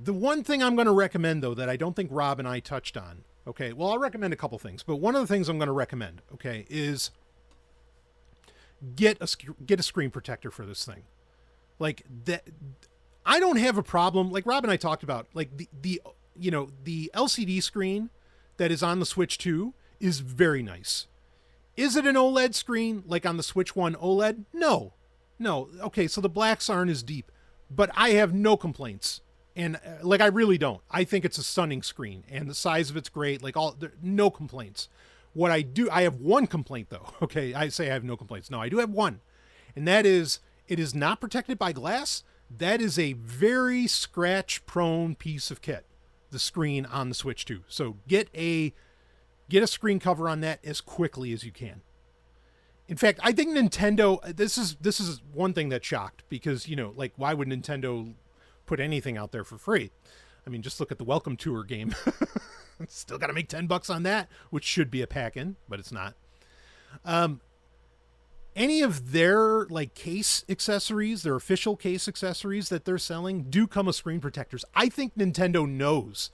The one thing I'm going to recommend, though, that I don't think Rob and I touched on, okay, well, I'll recommend a couple things, but one of the things I'm going to recommend, okay, is get a screen protector for this thing. Like that, I don't have a problem. Like Rob and I talked about, like the LCD screen that is on the Switch 2 is very nice. Is it an OLED screen like on the Switch 1 OLED? No. Okay, so the blacks aren't as deep, but I have no complaints. And I really don't. I think it's a stunning screen, and the size of it's great. No complaints. I have one complaint though. Okay, I say I have no complaints. No, I do have one, and that is it is not protected by glass. That is a very scratch-prone piece of kit. The screen on the Switch 2. So get a screen cover on that as quickly as you can. In fact, I think Nintendo. This is one thing that shocked because why would Nintendo put anything out there for free? I mean, just look at the Welcome Tour game. Still got to make $10 on that, which should be a pack-in, but it's not. Any of their case accessories, their official case accessories that they're selling do come with screen protectors. I think Nintendo knows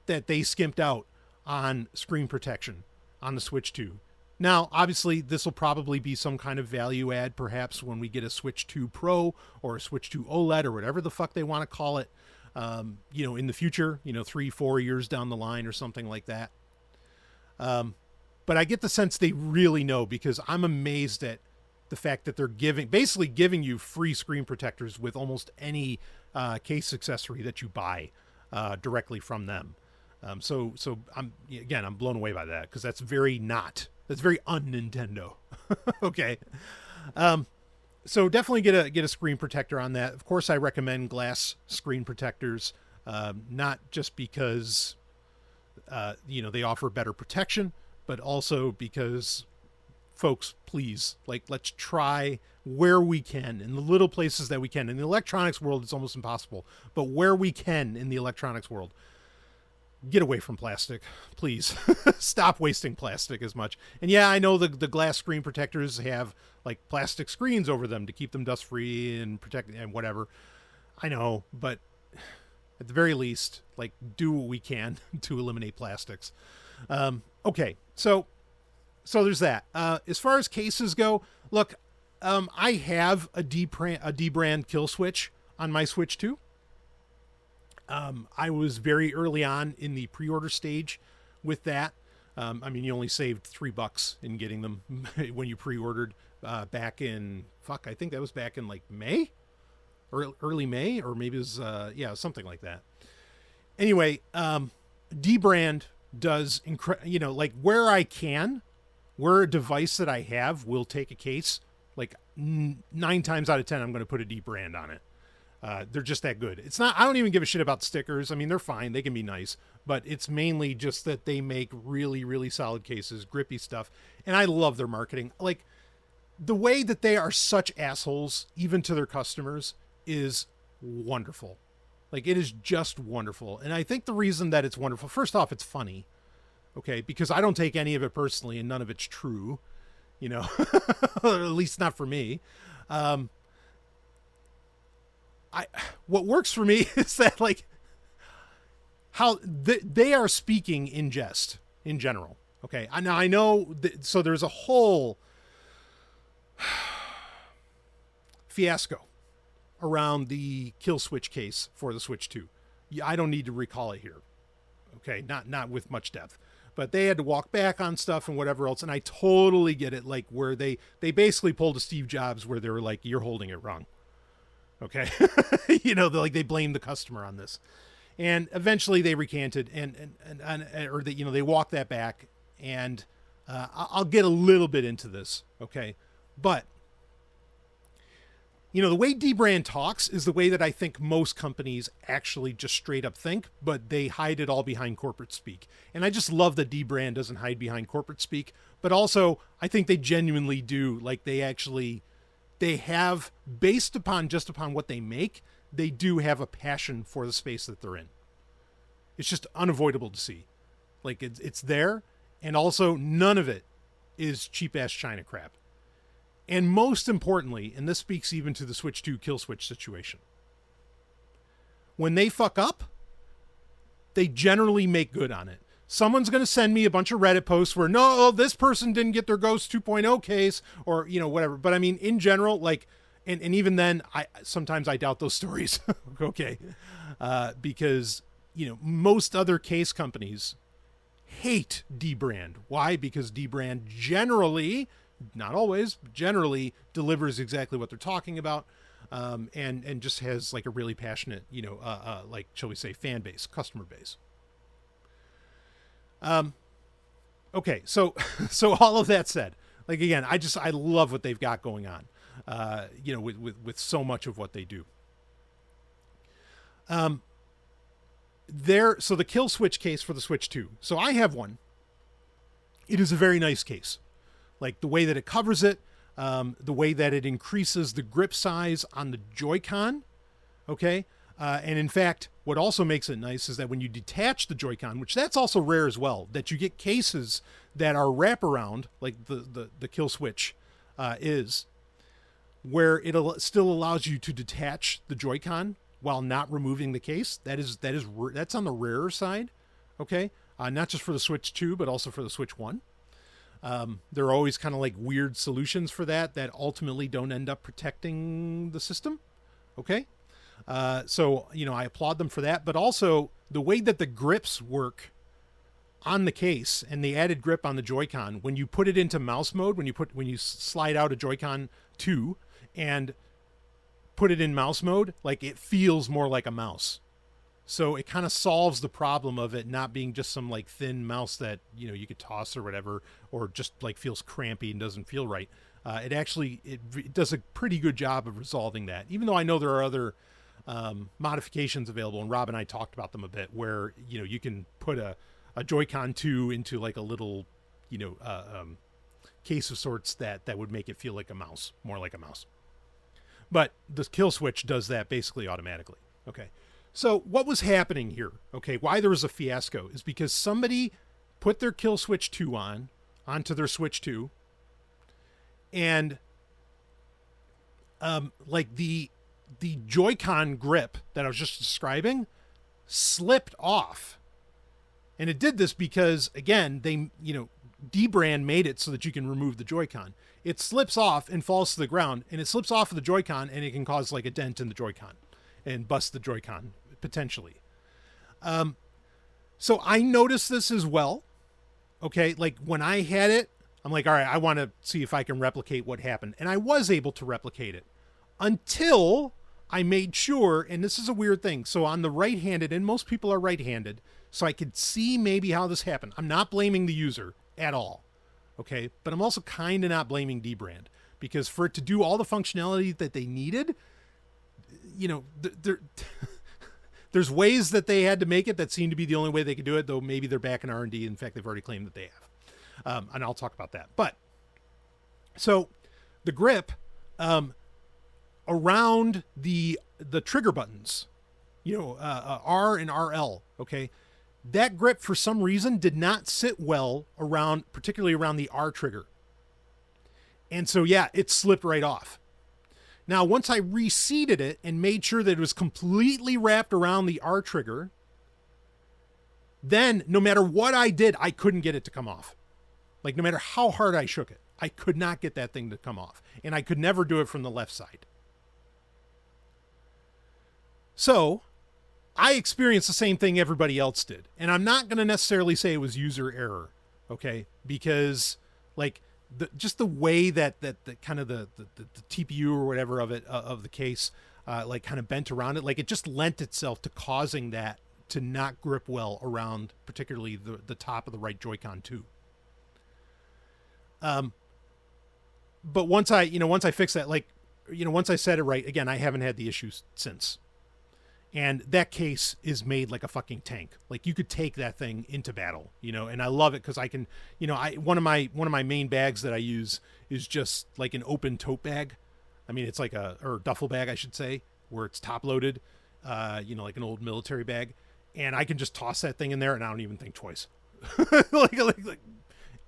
that they skimped out on screen protection on the Switch 2. Now, obviously, this will probably be some kind of value add, perhaps when we get a Switch 2 Pro or a Switch 2 OLED or whatever the fuck they want to call it, in the future, 3-4 years down the line or something like that. But I get the sense they really know, because I'm amazed at the fact that they're basically giving you free screen protectors with almost any case accessory that you buy directly from them. So I'm blown away by that, because that's very un-Nintendo. Okay. So definitely get a screen protector on that. Of course, I recommend glass screen protectors, not just because they offer better protection, but also because, folks, please, let's try where we can, in the little places that we can. In the electronics world, it's almost impossible, but where we can in the electronics world, get away from plastic, please. Stop wasting plastic as much. And yeah, I know the glass screen protectors have plastic screens over them to keep them dust free and protect and whatever. I know, but at the very least, do what we can to eliminate plastics. Okay, so there's that. As far as cases go, look, I have a D-brand kill switch on my Switch 2. I was very early on in the pre-order stage with that. You only saved $3 in getting them when you pre-ordered back in, I think that was back in May or early May, or maybe it was, something like that. Anyway, D-brand does, where I can, where a device that I have will take a case, 9 times out of 10, I'm going to put a D-brand on it. They're just that good. It's not, I don't even give a shit about stickers. I mean, they're fine. They can be nice, but it's mainly just that they make really, really solid cases, grippy stuff. And I love their marketing. The way that they are such assholes, even to their customers, is wonderful. It is just wonderful. And I think the reason that it's wonderful, first off, it's funny. Okay. Because I don't take any of it personally and none of it's true, at least not for me. What works for me is that how they are speaking in jest in general. Okay. Now I know so there's a whole fiasco around the kill switch case for the Switch 2. I don't need to recall it here. Okay. Not with much depth, but they had to walk back on stuff and whatever else. And I totally get it. Where they basically pulled a Steve Jobs where they were you're holding it wrong. Okay. They blamed the customer on this, and eventually they recanted or they walked that back, and I'll get a little bit into this. Okay. But the way D-brand talks is the way that I think most companies actually just straight up think, but they hide it all behind corporate speak. And I just love that D-brand doesn't hide behind corporate speak, but also I think they genuinely do. They have, based upon what they make, they do have a passion for the space that they're in. It's just unavoidable to see. It's there, and also none of it is cheap-ass China crap. And most importantly, and this speaks even to the Switch 2 kill switch situation, when they fuck up, they generally make good on it. Someone's going to send me a bunch of Reddit posts where, no, this person didn't get their Ghost 2.0 case, or, whatever. But I mean, in general, and even then, sometimes I doubt those stories. Okay. Because, most other case companies hate dbrand. Why? Because dbrand generally, not always, but generally delivers exactly what they're talking about, and just has like a really passionate, like, shall we say, fan base, customer base. Okay, so all of that said, like, again, I love what they've got going on, with so much of what they do. So the kill switch case for the Switch 2. So I have one. It is a very nice case. Like the way that it covers it, the way that it increases the grip size on the Joy-Con. Okay. And in fact, what also makes it nice is that when you detach the Joy-Con, which that's also rare as well, that you get cases that are wraparound, like the kill switch is, where it still allows you to detach the Joy-Con while not removing the case. That's on the rarer side. Okay. Not just for the Switch 2, but also for the Switch 1. There are always kind of like weird solutions for that ultimately don't end up protecting the system. Okay. So, I applaud them for that, but also the way that the grips work on the case and the added grip on the Joy-Con, when you put it into mouse mode, when you slide out a Joy-Con 2 and put it in mouse mode, like it feels more like a mouse. So it kind of solves the problem of it not being just some like thin mouse that, you could toss or whatever, or just like feels crampy and doesn't feel right. It does a pretty good job of resolving that, even though I know there are other modifications available, and Rob and I talked about them a bit, where you can put a Joy-Con 2 into like a little case of sorts that would make it feel like a mouse, more like a mouse. But the kill switch does that basically automatically. Okay, so what was happening here, okay, why there was a fiasco, is because somebody put their kill switch 2 onto their Switch 2, and like the Joy-Con grip that I was just describing slipped off. And it did this because, again, dbrand made it so that you can remove the Joy-Con. It slips off and falls to the ground, and it slips off of the Joy-Con, and it can cause like a dent in the Joy-Con and bust the Joy-Con potentially. So I noticed this as well. Okay. Like when I had it, I'm like, all right, I want to see if I can replicate what happened. And I was able to replicate it until I made sure, and this is a weird thing. So on the right-handed, and most people are right-handed, so I could see maybe how this happened. I'm not blaming the user at all. Okay. But I'm also kind of not blaming dbrand, because for it to do all the functionality that they needed, there's ways that they had to make it that seem to be the only way they could do it, though maybe they're back in R&D. In fact, they've already claimed that they have. And I'll talk about that. But so the grip, around the trigger buttons, R and RL, okay, that grip for some reason did not sit well particularly around the R trigger. And so, yeah, it slipped right off. Now, once I reseated it and made sure that it was completely wrapped around the R trigger, then no matter what I did, I couldn't get it to come off. Like, no matter how hard I shook it, I could not get that thing to come off. And I could never do it from the left side. So I experienced the same thing everybody else did. And I'm not going to necessarily say it was user error, okay? Because, like, just the way that the kind of the TPU or whatever of the case, like kind of bent around it, like it just lent itself to causing that to not grip well around particularly the top of the right Joy-Con 2. But once I fixed that, like, once I set it right, again, I haven't had the issues since. And that case is made like a fucking tank. Like you could take that thing into battle, and I love it because I can, one of my main bags that I use is just like an open tote bag. I mean, it's like or duffel bag, I should say, where it's top loaded, like an old military bag. And I can just toss that thing in there and I don't even think twice. like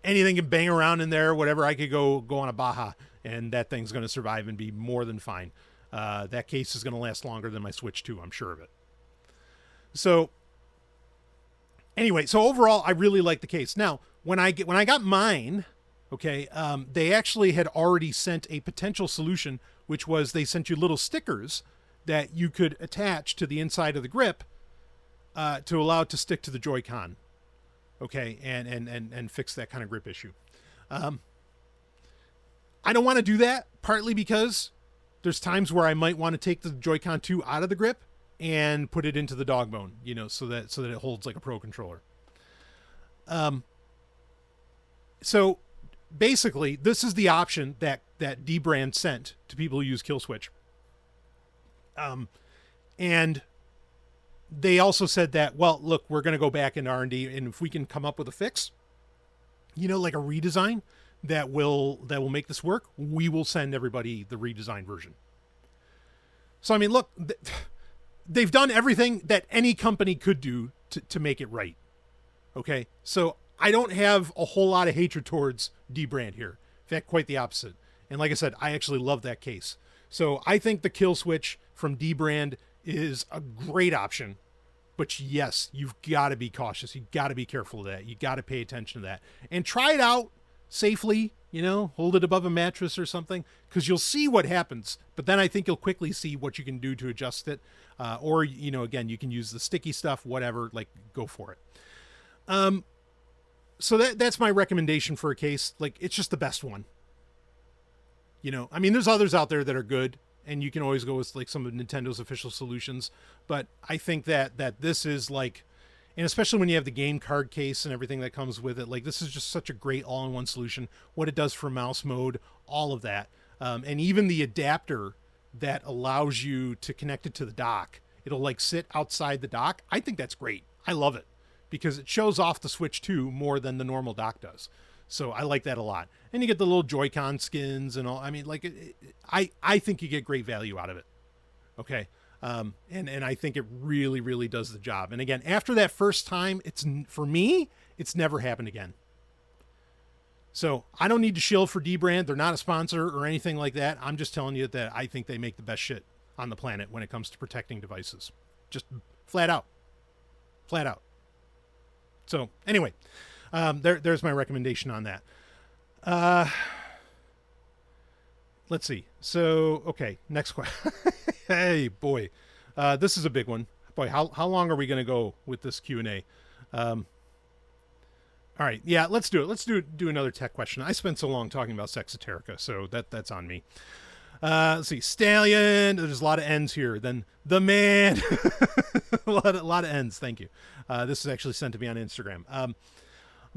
anything can bang around in there, whatever. I could go on a Baja and that thing's going to survive and be more than fine. That case is going to last longer than my Switch 2, I'm sure of it. So anyway, so overall, I really like the case. Now, when I got mine, okay, they actually had already sent a potential solution, which was they sent you little stickers that you could attach to the inside of the grip to allow it to stick to the Joy-Con. okay, and fix that kind of grip issue. I don't want to do that, partly because there's times where I might want to take the Joy-Con 2 out of the grip and put it into the dog bone, so that it holds like a Pro controller. So basically, this is the option that dbrand sent to people who use Kill Switch. And they also said that, well, look, we're going to go back in R&D, and if we can come up with a fix, like a redesign that will make this work, we will send everybody the redesigned version. So, I mean, look, they've done everything that any company could do to make it right. Okay. So I don't have a whole lot of hatred towards dbrand here. In fact, quite the opposite. And like I said, I actually love that case. So I think the Kill Switch from dbrand is a great option. But yes, you've got to be cautious. You've got to be careful of that. You got to pay attention to that. And try it out safely, hold it above a mattress or something, because you'll see what happens. But then I think you'll quickly see what you can do to adjust it. Or, again, you can use the sticky stuff, whatever, like go for it. So that's my recommendation for a case. Like, it's just the best one. I mean, there's others out there that are good, and you can always go with like some of Nintendo's official solutions. But I think that this is like, and especially when you have the game card case and everything that comes with it, like this is just such a great all-in-one solution. What it does for mouse mode, all of that. And even the adapter that allows you to connect it to the dock. It'll like sit outside the dock. I think that's great. I love it because it shows off the Switch 2 more than the normal dock does. So I like that a lot. And you get the little Joy-Con skins and all. I mean, like, I think you get great value out of it. Okay. And I think it really, really does the job. And again, after that first time, for me, it's never happened again. So I don't need to shill for dbrand. They're not a sponsor or anything like that. I'm just telling you that I think they make the best shit on the planet when it comes to protecting devices. Just flat out. Flat out. So anyway, there's my recommendation on that. Let's see. So, okay, next question. Hey, boy. This is a big one. Boy, how long are we going to go with this Q&A? All right, yeah, let's do it. Let's do another tech question. I spent so long talking about Sexoterica, so that's on me. Let's see. Stallion. There's a lot of N's here. Then the man. a lot of N's. Thank you. This is actually sent to me on Instagram. I'm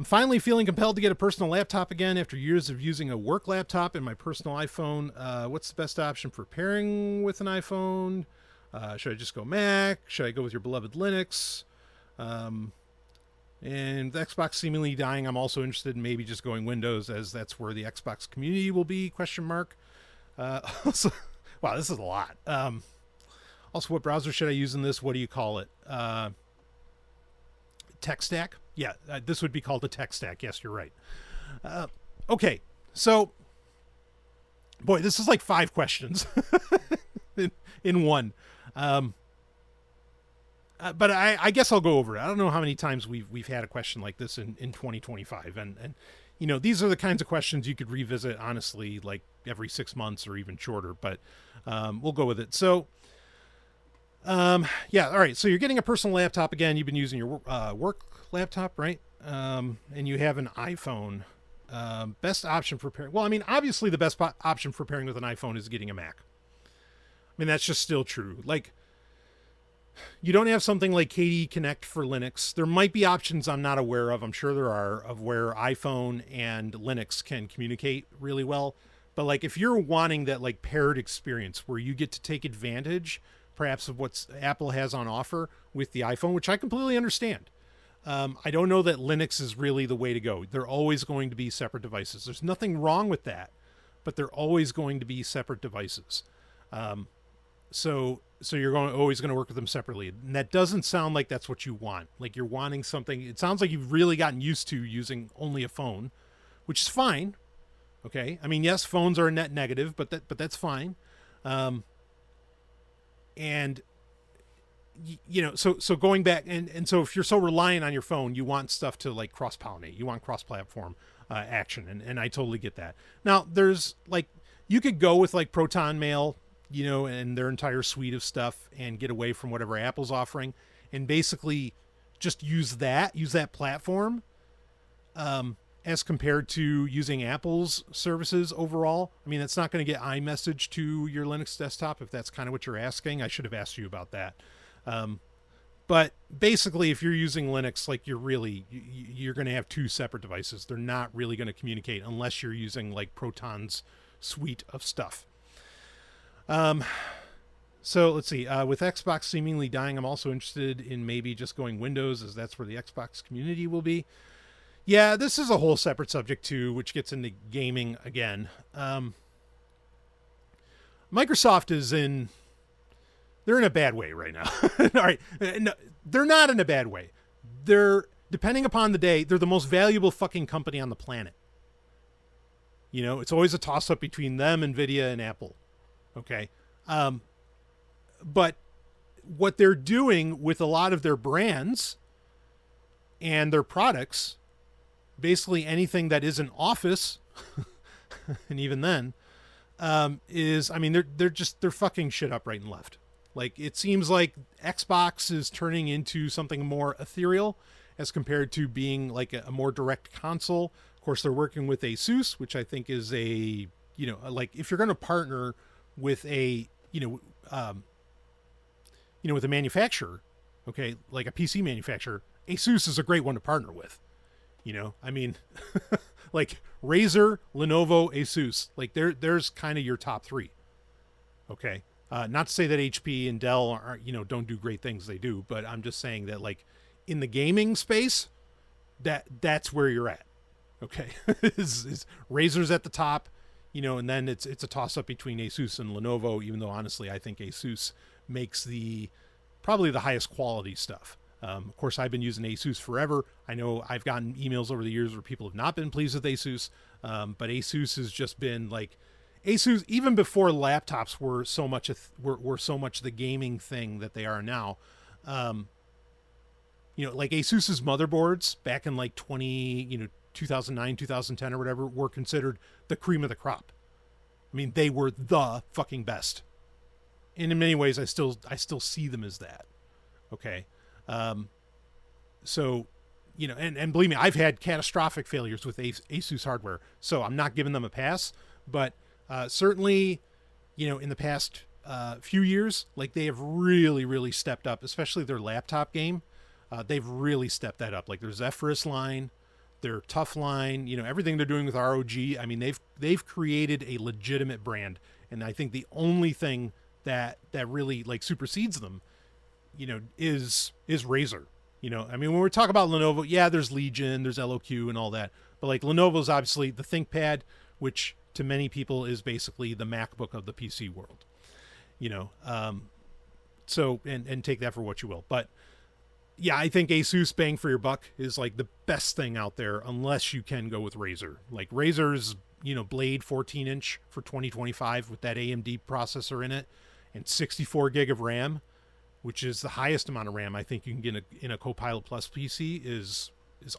finally feeling compelled to get a personal laptop again after years of using a work laptop and my personal iPhone. What's the best option for pairing with an iPhone? Should I just go Mac? Should I go with your beloved Linux? And with Xbox seemingly dying, I'm also interested in maybe just going Windows, as that's where the Xbox community will be, question mark. Also, wow, this is a lot. Also, what browser should I use in this? What do you call it? Tech stack? Yeah, this would be called a tech stack. Yes, you're right. Okay, so, boy, this is like 5 questions in one. But I guess I'll go over it. I don't know how many times we've had a question like this in 2025. And these are the kinds of questions you could revisit, honestly, like every 6 months or even shorter. But we'll go with it. So, yeah, all right. So you're getting a personal laptop again. You've been using your work laptop, right? And you have an iPhone. Best option for pairing. Well, I mean, obviously the best option for pairing with an iPhone is getting a Mac. I mean, that's just still true. Like, you don't have something like KDE Connect for Linux. There might be options I'm not aware of. I'm sure there are, of where iPhone and Linux can communicate really well. But like, if you're wanting that like paired experience where you get to take advantage perhaps of what Apple has on offer with the iPhone, which I completely understand. I don't know that Linux is really the way to go. They're always going to be separate devices. There's nothing wrong with that, but they're always going to be separate devices. So you're always going to work with them separately. And that doesn't sound like that's what you want. Like you're wanting something. It sounds like you've really gotten used to using only a phone, which is fine. Okay. I mean, yes, phones are a net negative, but that's fine. And so going back and so if you're so reliant on your phone, you want stuff to like cross-pollinate. You want cross-platform action. And I totally get that. Now there's like, you could go with like Proton Mail, and their entire suite of stuff and get away from whatever Apple's offering and basically just use that platform as compared to using Apple's services overall. I mean, it's not going to get iMessage to your Linux desktop if that's kind of what you're asking. I should have asked you about that. But basically, if you're using Linux, like you're going to have two separate devices. They're not really going to communicate unless you're using like Proton's suite of stuff. So let's see. With Xbox seemingly dying, I'm also interested in maybe just going Windows, as that's where the Xbox community will be. Yeah, this is a whole separate subject too, which gets into gaming again. Microsoft they're in a bad way right now. All right. No, they're not in a bad way. They're, depending upon the day, they're the most valuable fucking company on the planet. You know, it's always a toss up between them, Nvidia, and Apple. Okay. But what they're doing with a lot of their brands and their products, basically anything that isn't Office, and even then, they're fucking shit up right and left. Like, it seems like Xbox is turning into something more ethereal as compared to being like a more direct console. Of course, they're working with Asus, which I think is like if you're going to partner with with a manufacturer, okay, like a PC manufacturer, Asus is a great one to partner with. I mean, like Razer, Lenovo, Asus, like there's kind of your top three. Okay. Not to say that HP and Dell are, don't do great things. They do, but I'm just saying that like in the gaming space, that's where you're at. Okay. is Razer's at the top, and then it's a toss up between Asus and Lenovo, even though honestly, I think Asus makes probably the highest quality stuff. Of course, I've been using Asus forever. I know I've gotten emails over the years where people have not been pleased with Asus, but Asus has just been like, Asus, even before laptops were so much the gaming thing that they are now. Like Asus's motherboards back in like 2009, 2010 or whatever were considered the cream of the crop. I mean, they were the fucking best. And in many ways, I still see them as that. Okay. So, and believe me, I've had catastrophic failures with Asus hardware, so I'm not giving them a pass, but certainly, in the past few years, like they have really, really stepped up, especially their laptop game. They've really stepped that up. Like their Zephyrus line, their Tough line, everything they're doing with ROG. I mean, they've created a legitimate brand, and I think the only thing that really like supersedes them, is Razer. I mean, when we talk about Lenovo, yeah, there's Legion, there's LOQ and all that, but like Lenovo's obviously the ThinkPad, which to many people is basically the MacBook of the PC world, so, and take that for what you will. But yeah, I think Asus bang for your buck is like the best thing out there, unless you can go with Razer. Like Razer's, Blade 14-inch for 2025 with that AMD processor in it and 64 gig of RAM, which is the highest amount of RAM I think you can get in a Copilot Plus PC is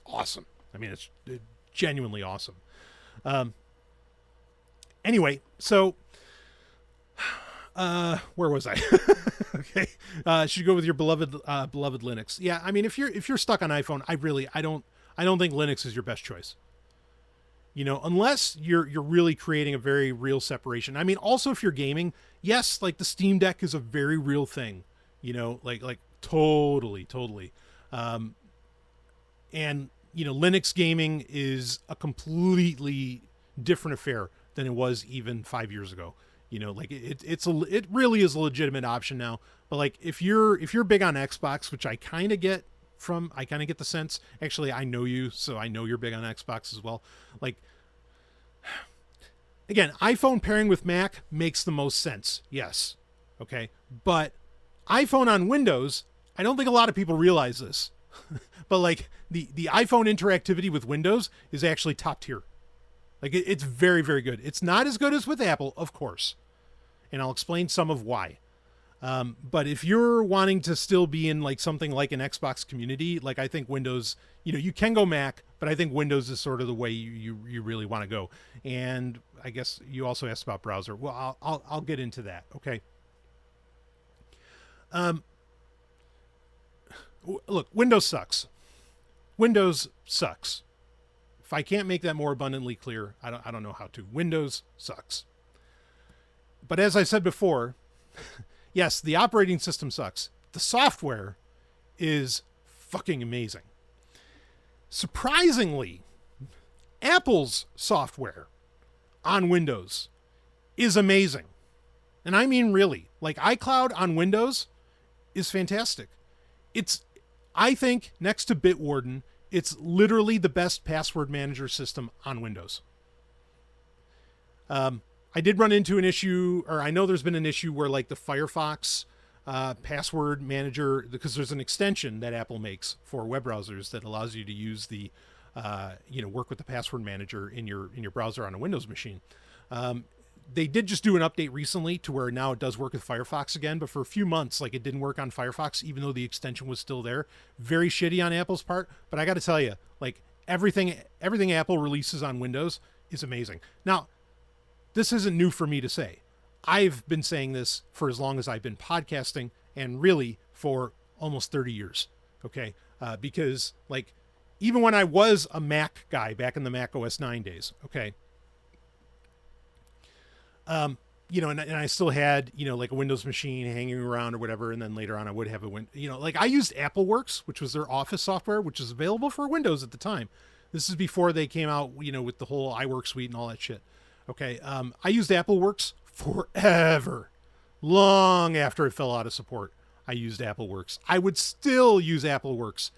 awesome. I mean, it's genuinely awesome. Anyway, so where was I? Okay, should go with your beloved Linux. Yeah, I mean, if you're stuck on iPhone, I don't think Linux is your best choice. Unless you're really creating a very real separation. I mean, also if you're gaming, yes, like the Steam Deck is a very real thing. Like totally. And Linux gaming is a completely different affair than it was even 5 years ago. Like it really is a legitimate option now. But like if you're big on Xbox, which I kind of get the sense, actually I know you, so I know you're big on Xbox as well. Like, again, iPhone pairing with Mac makes the most sense. Yes. Okay. But iPhone on Windows, I don't think a lot of people realize this, but like the iPhone interactivity with Windows is actually top tier. Like it's very, very good. It's not as good as with Apple, of course. And I'll explain some of why. But if you're wanting to still be in like something like an Xbox community, like I think Windows, you can go Mac, but I think Windows is sort of the way you really want to go. And I guess you also asked about browser. Well, I'll get into that. Okay. Look, Windows sucks. Windows sucks. If I can't make that more abundantly clear, I don't know how to. Windows sucks. But as I said before, yes, the operating system sucks. The software is fucking amazing. Surprisingly, Apple's software on Windows is amazing. And I mean really. Like iCloud on Windows is fantastic. It's, I think, next to Bitwarden, it's literally the best password manager system on Windows. I did run into an issue, or I know there's been an issue where like the Firefox password manager, because there's an extension that Apple makes for web browsers that allows you to use the, work with the password manager in your browser on a Windows machine. They did just do an update recently to where now it does work with Firefox again, but for a few months, like it didn't work on Firefox, even though the extension was still there. Very shitty on Apple's part, but I got to tell you, like everything Apple releases on Windows is amazing. Now, this isn't new for me to say. I've been saying this for as long as I've been podcasting, and really for almost 30 years. Okay. Because like, even when I was a Mac guy back in the Mac OS 9 days, okay. And I still had, like a Windows machine hanging around or whatever. And then later on I would have like I used AppleWorks, which was their Office software, which is available for Windows at the time. This is before they came out, with the whole iWork suite and all that shit. Okay. I used AppleWorks forever. Long after it fell out of support, I used AppleWorks. I would still use AppleWorks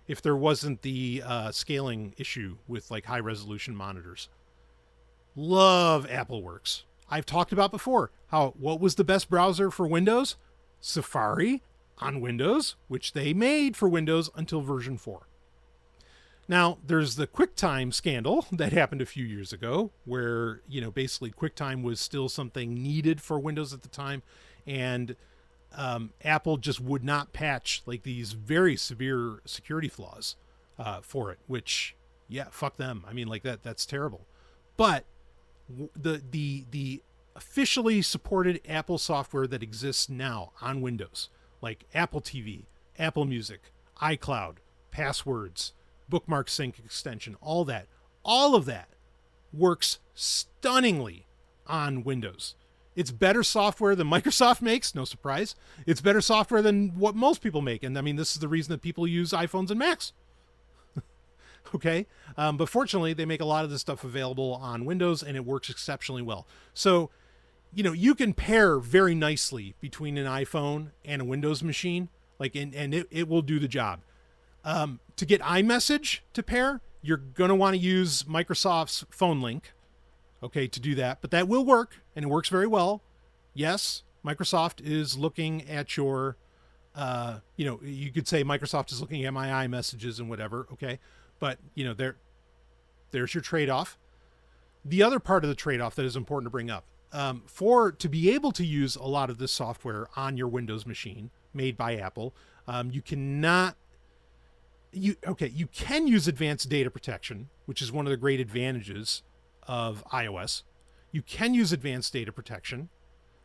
if there wasn't the scaling issue with like high resolution monitors. Love AppleWorks. I've talked about before what was the best browser for Windows? Safari on Windows, which they made for Windows until version 4. Now, there's the QuickTime scandal that happened a few years ago where, basically QuickTime was still something needed for Windows at the time. And Apple just would not patch like these very severe security flaws for it, which, yeah, fuck them. I mean, like that's terrible. But the officially supported Apple software that exists now on Windows, like Apple TV, Apple Music, iCloud, passwords, bookmark sync extension, all of that works stunningly on Windows. It's better software than Microsoft makes, no surprise. It's better software than what most people make. And I mean, this is the reason that people use iPhones and Macs. Okay. But fortunately, they make a lot of this stuff available on Windows and it works exceptionally well. So, you can pair very nicely between an iPhone and a Windows machine, like, and it will do the job. To get iMessage to pair, you're going to want to use Microsoft's Phone Link, okay, to do that. But that will work, and it works very well. Yes, Microsoft is looking at your, you could say Microsoft is looking at my iMessages and whatever, okay? But, there's your trade-off. The other part of the trade-off that is important to bring up, to be able to use a lot of this software on your Windows machine made by Apple, you can use advanced data protection, which is one of the great advantages of iOS. You can use advanced data protection,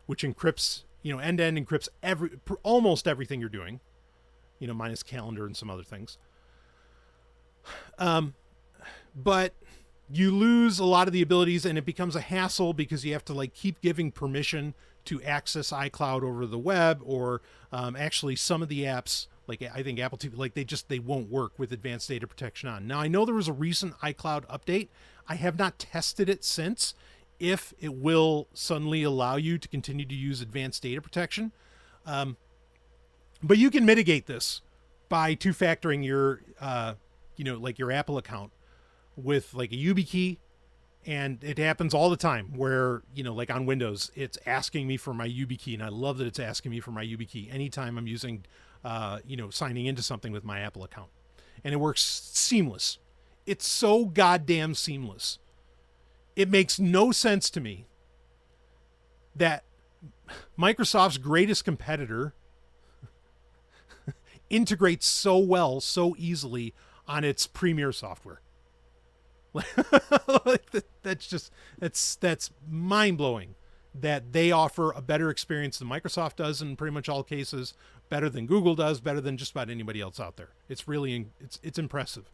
which encrypts, end-to-end encrypts almost everything you're doing, minus calendar and some other things. But you lose a lot of the abilities and it becomes a hassle because you have to like keep giving permission to access iCloud over the web, or actually some of the apps, like I think Apple TV, like they won't work with advanced data protection on. Now I know there was a recent iCloud update. I have not tested it since, if it will suddenly allow you to continue to use advanced data protection. But you can mitigate this by two-factoring your, like your Apple account with like a YubiKey. And it happens all the time where, like on Windows, it's asking me for my YubiKey. And I love that it's asking me for my YubiKey anytime I'm using, signing into something with my Apple account. And it works seamless. It's so goddamn seamless. It makes no sense to me that Microsoft's greatest competitor integrates so well, so easily on its Premiere software. That's mind-blowing that they offer a better experience than Microsoft does in pretty much all cases, better than Google does, better than just about anybody else out there. It's really, it's impressive.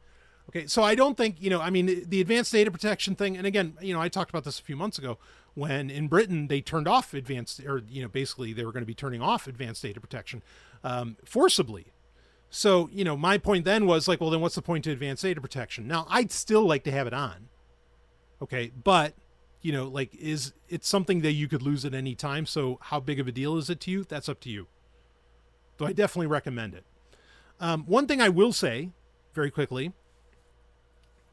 Okay, so I don't think, I mean, the advanced data protection thing, and again, I talked about this a few months ago when in Britain they turned off advanced, or, basically they were going to be turning off advanced data protection forcibly. So, my point then was like, well, then what's the point to advanced data protection? Now, I'd still like to have it on. Okay, but, like, it's something that you could lose at any time. So how big of a deal is it to you? That's up to you. Though I definitely recommend it. One thing I will say very quickly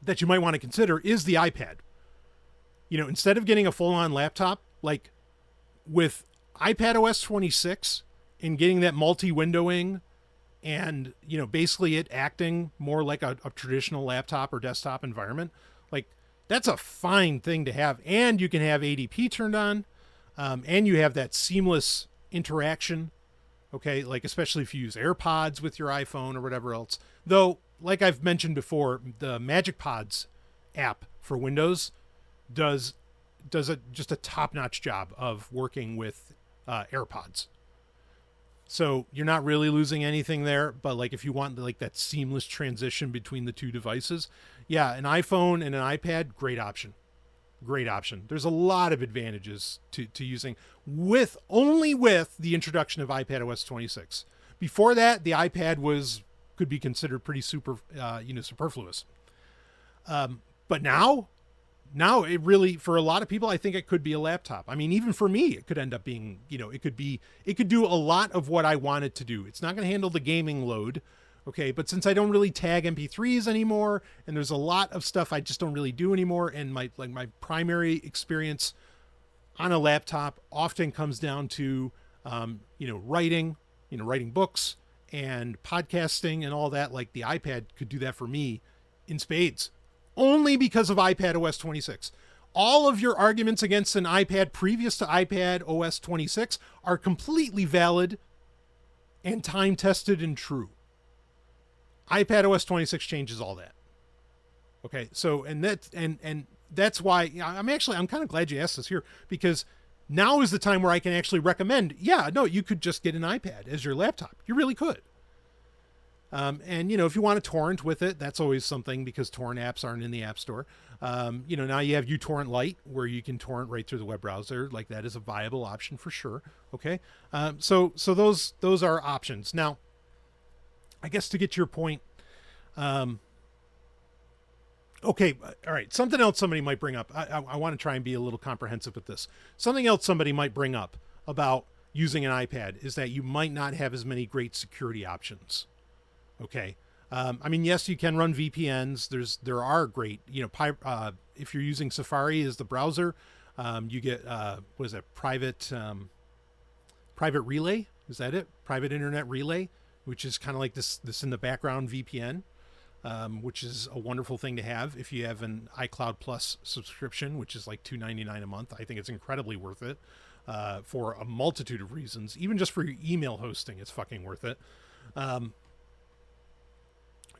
that you might want to consider is the iPad. Instead of getting a full-on laptop, like with iPad OS 26 and getting that multi-windowing and, basically it acting more like a traditional laptop or desktop environment, like that's a fine thing to have. And you can have ADP turned on, and you have that seamless interaction. Okay, like especially if you use AirPods with your iPhone or whatever else. Though, like I've mentioned before, the Magic Pods app for Windows does just a top-notch job of working with AirPods. So you're not really losing anything there, but like if you want like that seamless transition between the two devices, yeah, an iPhone and an iPad, great option. Great option. There's a lot of advantages to using only with the introduction of iPad OS 26. Before that, the iPad could be considered pretty superfluous. But now it really, for a lot of people, I think it could be a laptop. I mean, even for me, it could end up being, it could do a lot of what I want it to do. It's not going to handle the gaming load. Okay, but since I don't really tag MP3s anymore, and there's a lot of stuff I just don't really do anymore, and my primary experience on a laptop often comes down to, writing books and podcasting and all that. Like the iPad could do that for me in spades, only because of iPad OS 26. All of your arguments against an iPad previous to iPad OS 26 are completely valid and time-tested and true. iPad OS 26 changes all that. Okay, so and that's why I'm kind of glad you asked this here, because now is the time where I can actually recommend. Yeah, no, you could just get an iPad as your laptop. You really could. And if you want to torrent with it, that's always something, because torrent apps aren't in the App Store. Now you have uTorrent Lite, where you can torrent right through the web browser. Like that is a viable option for sure. Okay, so those are options. Now, I guess to get to your point, okay, all right, something else somebody might bring up. I want to try and be a little comprehensive with this. Something else somebody might bring up about using an iPad is that you might not have as many great security options. Okay. I mean, yes, you can run VPNs. There are great, if you're using Safari as the browser, you get, private relay? Is that it? Private internet relay, which is kind of like this in the background VPN, which is a wonderful thing to have if you have an iCloud Plus subscription, which is like $2.99 a month. I think it's incredibly worth it for a multitude of reasons. Even just for your email hosting, it's fucking worth it.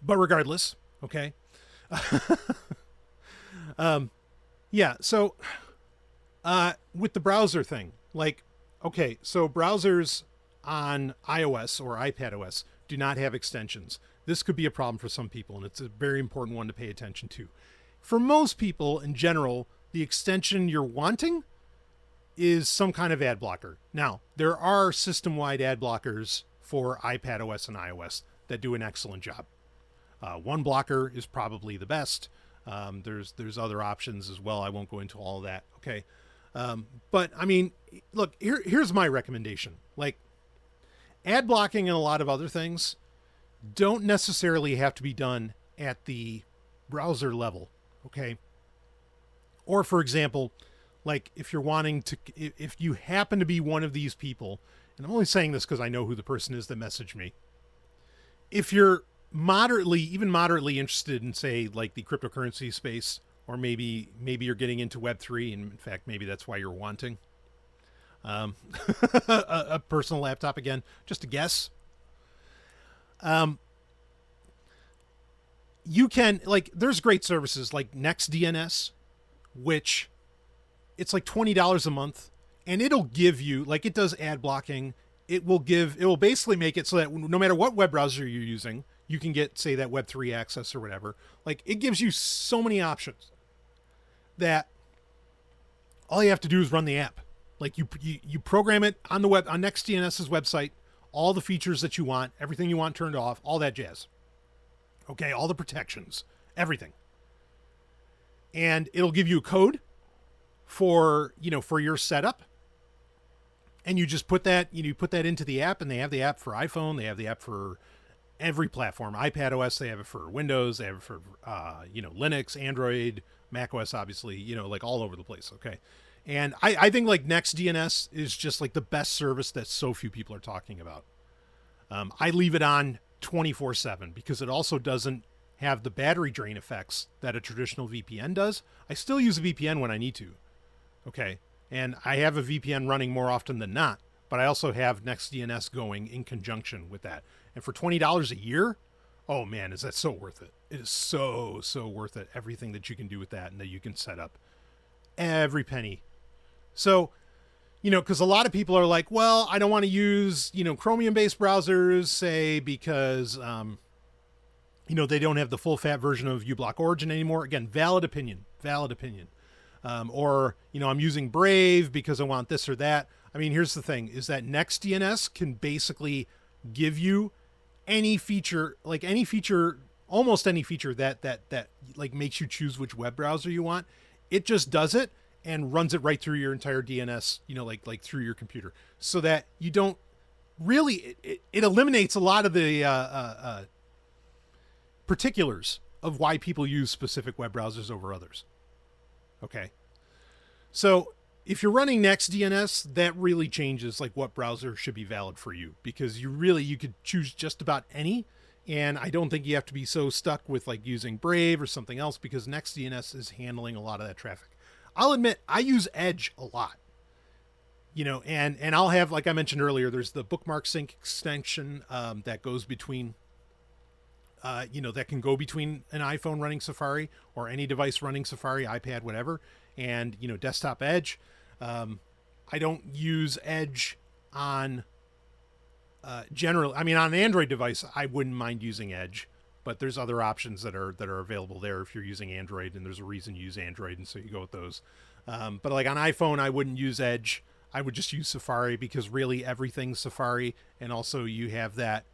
But regardless, okay. Yeah, so with the browser thing, like, okay, so browsers on iOS or iPadOS do not have extensions. This could be a problem for some people, and it's a very important one to pay attention to. For most people, in general, the extension you're wanting is some kind of ad blocker. Now, there are system-wide ad blockers for iPadOS and iOS that do an excellent job. One blocker is probably the best. There's other options as well. I won't go into all of that. Okay. But I mean, look, here's my recommendation. Like, ad blocking and a lot of other things don't necessarily have to be done at the browser level. Okay. Or for example, like if you happen to be one of these people, and I'm only saying this because I know who the person is that messaged me. If you're even moderately interested in, say, like the cryptocurrency space, or maybe you're getting into Web3, and in fact, maybe that's why you're wanting a personal laptop again, just a guess. You can, like, there's great services like NextDNS, which it's like $20 a month, and it'll give you, like, it does ad blocking. It will basically make it so that no matter what web browser you're using, you can get, say, that Web3 access or whatever. Like, it gives you so many options that all you have to do is run the app. Like, you program it on the web, on NextDNS's website, all the features that you want, everything you want turned off, all that jazz. Okay, all the protections, everything. And it'll give you a code for, for your setup. And you just put that, you put that into the app, and they have the app for iPhone, they have the app for every platform. iPad OS, they have it for Windows, they have it for, Linux, Android, Mac OS, obviously, like all over the place. Okay. And I think like NextDNS is just like the best service that so few people are talking about. I leave it on 24/7 because it also doesn't have the battery drain effects that a traditional VPN does. I still use a VPN when I need to. Okay. And I have a VPN running more often than not, but I also have NextDNS going in conjunction with that. And for $20 a year, oh man, is that so worth it? It is so worth it. Everything that you can do with that and that you can set up. Every penny. So, because a lot of people are like, well, I don't want to use, Chromium-based browsers, say, because, they don't have the full-fat version of uBlock Origin anymore. Again, valid opinion. Or, I'm using Brave because I want this or that. I mean, here's the thing, is that NextDNS can basically give you any feature, almost any feature that like makes you choose which web browser you want. It just does it and runs it right through your entire DNS, like through your computer, so that you don't really, it eliminates a lot of the particulars of why people use specific web browsers over others. Okay. So if you're running NextDNS, that really changes like what browser should be valid for you, because you could choose just about any. And I don't think you have to be so stuck with like using Brave or something else, because NextDNS is handling a lot of that traffic. I'll admit I use Edge a lot, and I'll have, like I mentioned earlier, there's the bookmark sync extension that goes between, that can go between an iPhone running Safari or any device running Safari, iPad, whatever, and, desktop Edge. I don't use Edge on generally. I mean, on an Android device, I wouldn't mind using Edge, but there's other options that are available there if you're using Android, and there's a reason you use Android, and so you go with those. But like on iPhone, I wouldn't use Edge. I would just use Safari, because really everything's Safari, and also you have that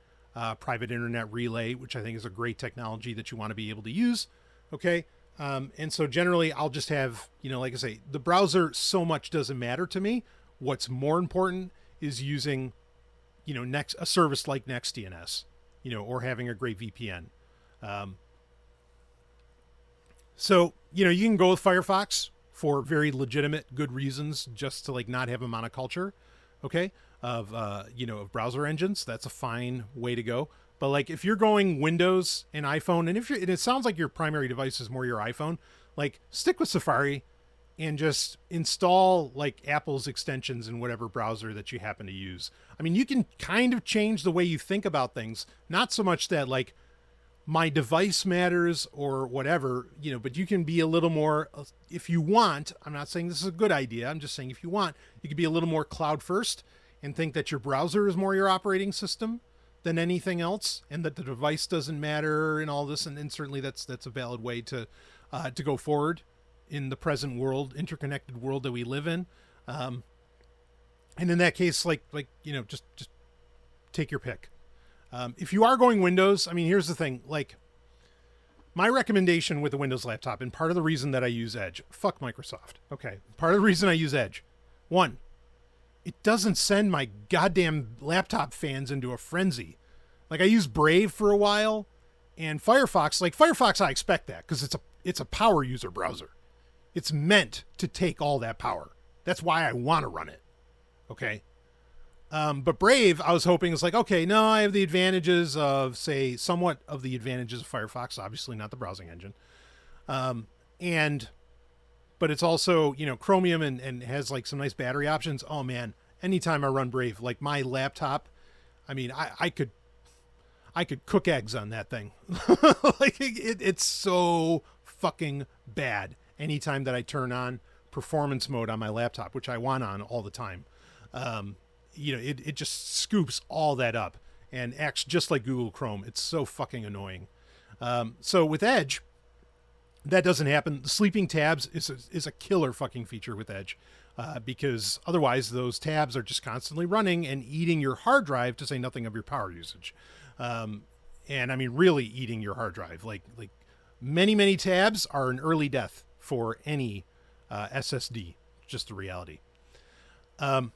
private internet relay, which I think is a great technology that you want to be able to use. Okay. And so generally I'll just have, like I say, the browser so much doesn't matter to me. What's more important is using, a service like NextDNS, or having a great VPN. So, you can go with Firefox for very legitimate, good reasons, just to like not have a monoculture. Okay. Of browser engines. That's a fine way to go. But like, if you're going Windows and iPhone, and and it sounds like your primary device is more your iPhone, like stick with Safari and just install like Apple's extensions in whatever browser that you happen to use. I mean, you can kind of change the way you think about things. Not so much that like my device matters or whatever, but you can be a little more, if you want. I'm not saying this is a good idea. I'm just saying if you want, you could be a little more cloud first and think that your browser is more your operating system than anything else, and that the device doesn't matter and all this. And certainly that's a valid way to go forward in the present world, interconnected world that we live in. And in that case, just take your pick. If you are going Windows, I mean, here's the thing, like my recommendation with a Windows laptop, and part of the reason that I use Edge, fuck Microsoft. Okay. Part of the reason I use Edge, one, it doesn't send my goddamn laptop fans into a frenzy. Like I used Brave for a while, and Firefox, I expect that because it's a power user browser. It's meant to take all that power. That's why I want to run it. Okay. But Brave, I was hoping it's like, okay, no, I have the advantages of, say, somewhat of the advantages of Firefox, obviously not the browsing engine. But it's also, Chromium and has like some nice battery options. Oh man, anytime I run Brave, like my laptop, I mean, I could cook eggs on that thing. Like it's so fucking bad. Anytime that I turn on performance mode on my laptop, which I want on all the time, it just scoops all that up. and acts just like Google Chrome. It's so fucking annoying. So with Edge, that doesn't happen. Sleeping tabs is a killer fucking feature with Edge, because otherwise those tabs are just constantly running and eating your hard drive, to say nothing of your power usage. And I mean, really eating your hard drive. Like many tabs are an early death for any SSD. Just the reality. But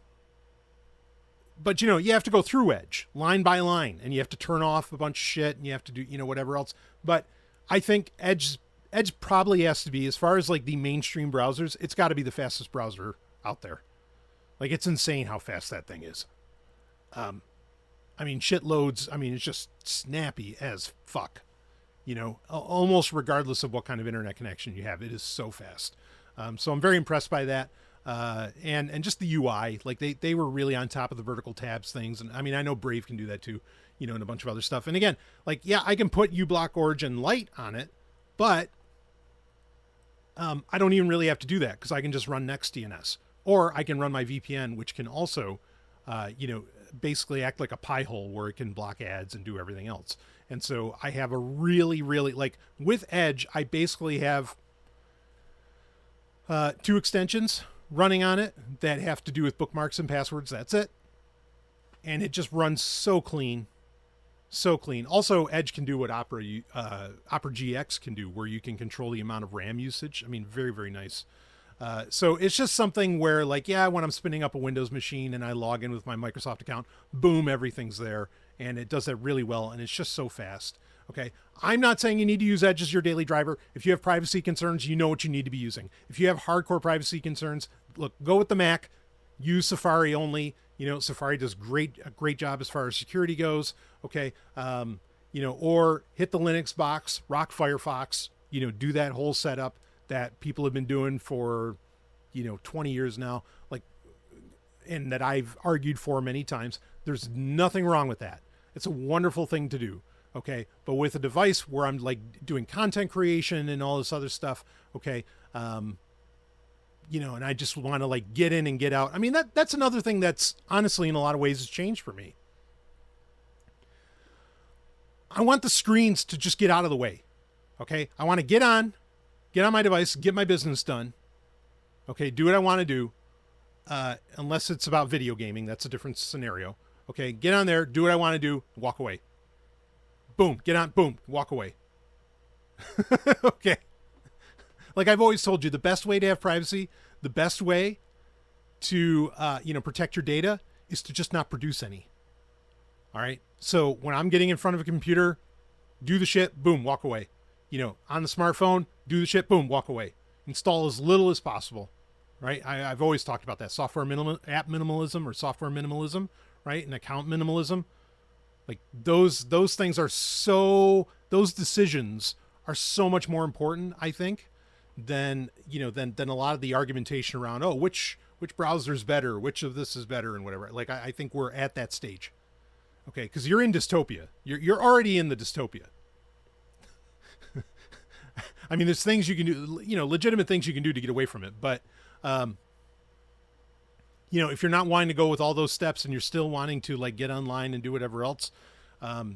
you have to go through Edge line by line, and you have to turn off a bunch of shit, and you have to do whatever else. But I think Edge probably has to be, as far as like the mainstream browsers, it's got to be the fastest browser out there. Like, it's insane how fast that thing is. I mean, shit loads. I mean, it's just snappy as fuck. Almost regardless of what kind of internet connection you have, it is so fast. So I'm very impressed by that. And just the UI, like they were really on top of the vertical tabs things. And I mean, I know Brave can do that too, and a bunch of other stuff. And again, like, yeah, I can put uBlock Origin Lite on it, but I don't even really have to do that, because I can just run NextDNS, or I can run my VPN, which can also, basically act like a pie hole where it can block ads and do everything else. And so I have a really, like, with Edge, I basically have 2 extensions running on it that have to do with bookmarks and passwords. That's it. And it just runs so clean. So clean. Also, Edge can do what Opera GX can do, where you can control the amount of RAM usage. I mean, very, very nice. So it's just something where, like, yeah, when I'm spinning up a Windows machine and I log in with my Microsoft account, boom, everything's there. And it does that really well. And it's just so fast. Okay. I'm not saying you need to use Edge as your daily driver. If you have privacy concerns, you know what you need to be using. If you have hardcore privacy concerns, look, go with the Mac, use Safari only. Safari does a great job as far as security goes. Okay. Or hit the Linux box, rock Firefox, do that whole setup that people have been doing for, 20 years now, like, and that I've argued for many times. There's nothing wrong with that. It's a wonderful thing to do. Okay. But with a device where I'm like doing content creation and all this other stuff. Okay. And I just want to like get in and get out. I mean, that's another thing that's honestly in a lot of ways has changed for me. I want the screens to just get out of the way. Okay. I want to get on my device, get my business done. Okay. Do what I want to do. Unless it's about video gaming, that's a different scenario. Okay. Get on there, do what I want to do, walk away. Boom. Get on, boom, walk away. Okay. Like I've always told you, the best way to have privacy, the best way to, protect your data is to just not produce any. All right. So when I'm getting in front of a computer, do the shit, boom, walk away. On the smartphone, do the shit, boom, walk away. Install as little as possible. Right. I've always talked about that app minimalism or software minimalism, right? And account minimalism. Like those things are those decisions are so much more important, I think, than a lot of the argumentation around, which browser is better, which of this is better, and whatever. Like I think we're at that stage. Okay, because you're in dystopia. You're already in the dystopia. I mean, there's things you can do, legitimate things you can do to get away from it. But, if you're not wanting to go with all those steps and you're still wanting to like get online and do whatever else,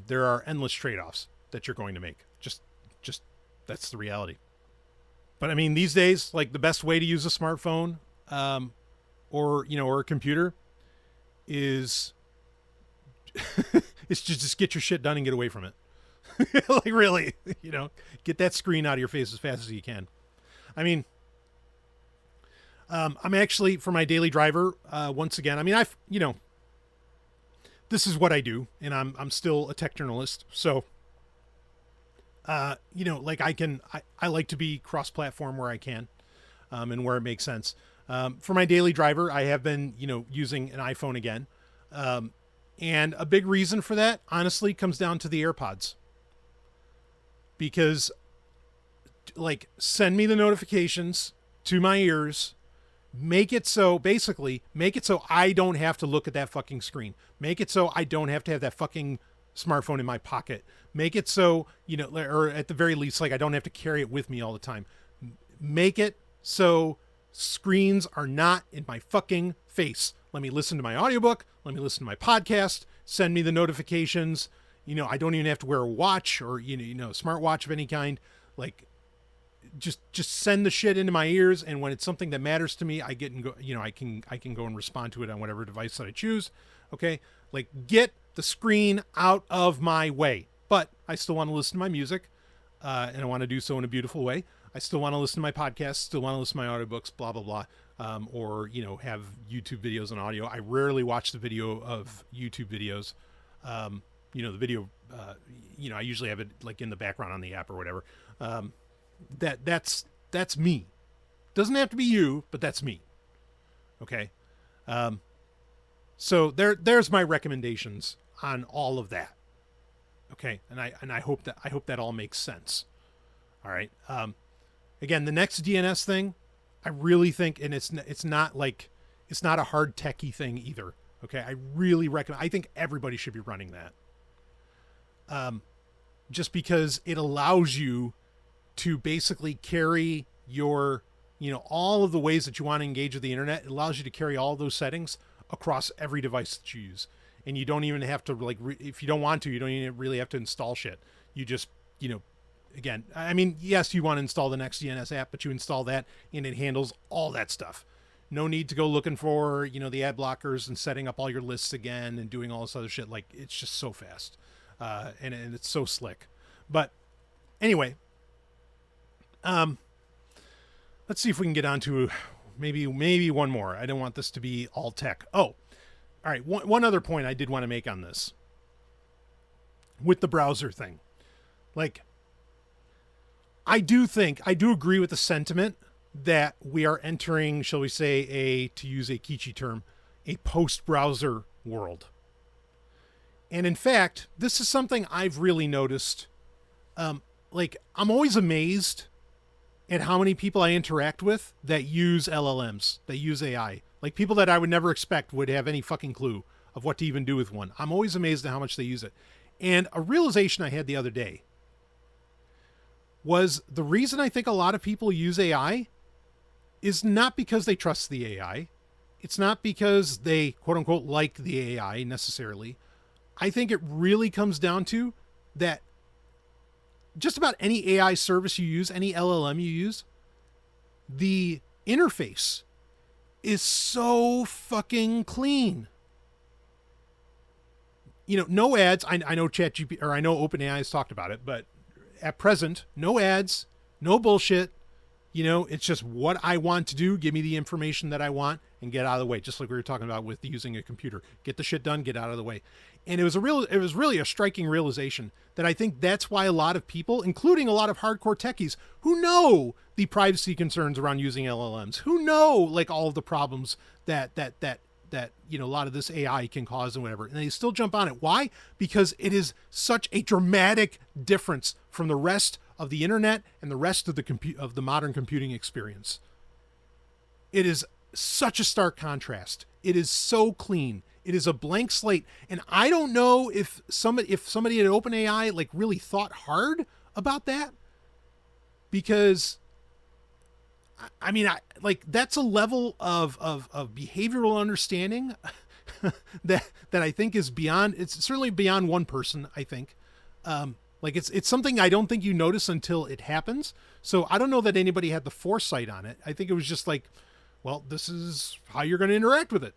there are endless trade-offs that you're going to make. Just that's the reality. But I mean, these days, like the best way to use a smartphone, or a computer is is to just get your shit done and get away from it. Like really, get that screen out of your face as fast as you can. I mean, I'm actually, for my daily driver, once again, I mean, this is what I do, and I'm still a tech journalist. So, like I like to be cross-platform where I can, and where it makes sense. For my daily driver, I have been, using an iPhone again. And a big reason for that, honestly, comes down to the AirPods. Because, like, send me the notifications to my ears. Make it so I don't have to look at that fucking screen. Make it so I don't have to have that fucking smartphone in my pocket. Make it so, or at the very least, like, I don't have to carry it with me all the time. Make it so screens are not in my fucking face. Let me listen to my audiobook. Let me listen to my podcast. send me the notifications. I don't even have to wear a watch or, smartwatch of any kind. Like, just send the shit into my ears. And when it's something that matters to me, I get and go, I can go and respond to it on whatever device that I choose. Okay. Like, get the screen out of my way, but I still want to listen to my music. And I want to do so in a beautiful way. I still want to listen to my podcasts, still want to listen to my audiobooks, blah, blah, blah. Or, have YouTube videos and audio. I rarely watch the video of YouTube videos. The video, I usually have it like in the background on the app or whatever. That's me. Doesn't have to be you, but that's me. Okay. So there's my recommendations on all of that. Okay. And I hope that all makes sense. All right. Again, the next DNS thing, I really think, and it's not a hard techie thing either. Okay. I really recommend, I think everybody should be running that. Just because it allows you to basically carry your, all of the ways that you want to engage with the internet. It allows you to carry all those settings across every device that you use. And you don't even have to if you don't want to, you don't even really have to install shit. You just, again, I mean, yes, you want to install the next DNS app, but you install that and it handles all that stuff. No need to go looking for, the ad blockers and setting up all your lists again and doing all this other shit. Like, it's just so fast. And it's so slick. But anyway, let's see if we can get on to maybe one more. I don't want this to be all tech. Oh, all right. One other point I did want to make on this with the browser thing. Like, I do agree with the sentiment that we are entering, shall we say, to use a kitschy term, a post-browser world. And in fact, this is something I've really noticed. I'm always amazed at how many people I interact with that use LLMs, that use AI. Like, people that I would never expect would have any fucking clue of what to even do with one. I'm always amazed at how much they use it. And a realization I had the other day was the reason I think a lot of people use AI is not because they trust the AI. It's not because they, quote unquote, like the AI necessarily. I think it really comes down to that just about any AI service you use, any LLM you use, the interface is so fucking clean. No ads. I know ChatGPT, or I know OpenAI has talked about it, but at present, no ads, no bullshit. It's just what I want to do. Give me the information that I want and get out of the way. Just like we were talking about with using a computer. Get the shit done, get out of the way. And it was really a striking realization that I think that's why a lot of people, including a lot of hardcore techies who know the privacy concerns around using LLMs, who know like all of the problems that a lot of this AI can cause and whatever, and they still jump on it. Why? Because it is such a dramatic difference from the rest of the internet and the rest of the modern computing experience. It is such a stark contrast. It is so clean. It is a blank slate. And I don't know if somebody at OpenAI like really thought hard about that, because I mean, that's a level of behavioral understanding that I think is beyond, it's certainly beyond one person, I think. It's something I don't think you notice until it happens. So I don't know that anybody had the foresight on it. I think it was just like, well, this is how you're going to interact with it.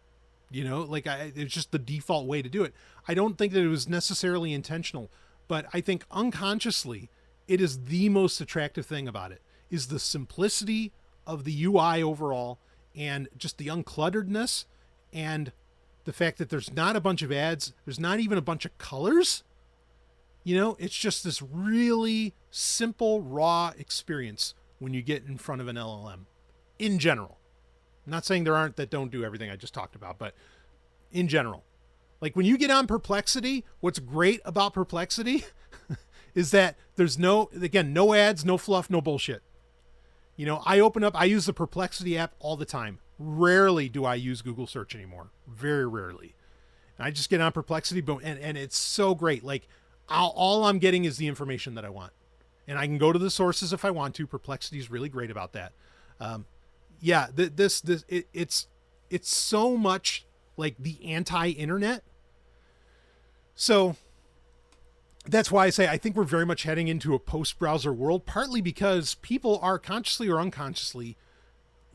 It's just the default way to do it. I don't think that it was necessarily intentional, but I think unconsciously it is the most attractive thing about it is the simplicity of the UI overall, and just the unclutteredness, and the fact that there's not a bunch of ads. There's not even a bunch of colors. It's just this really simple, raw experience when you get in front of an LLM in general. I'm not saying there aren't that don't do everything I just talked about, but in general, like when you get on Perplexity, what's great about Perplexity is that there's no ads, no fluff, no bullshit. I use the Perplexity app all the time. Rarely do I use Google search anymore. Very rarely. And I just get on Perplexity, boom, and it's so great. Like, all I'm getting is the information that I want. And I can go to the sources if I want to. Perplexity is really great about that. It's so much like the anti-internet So that's why I say I think we're very much heading into a post-browser world, partly because people are consciously or unconsciously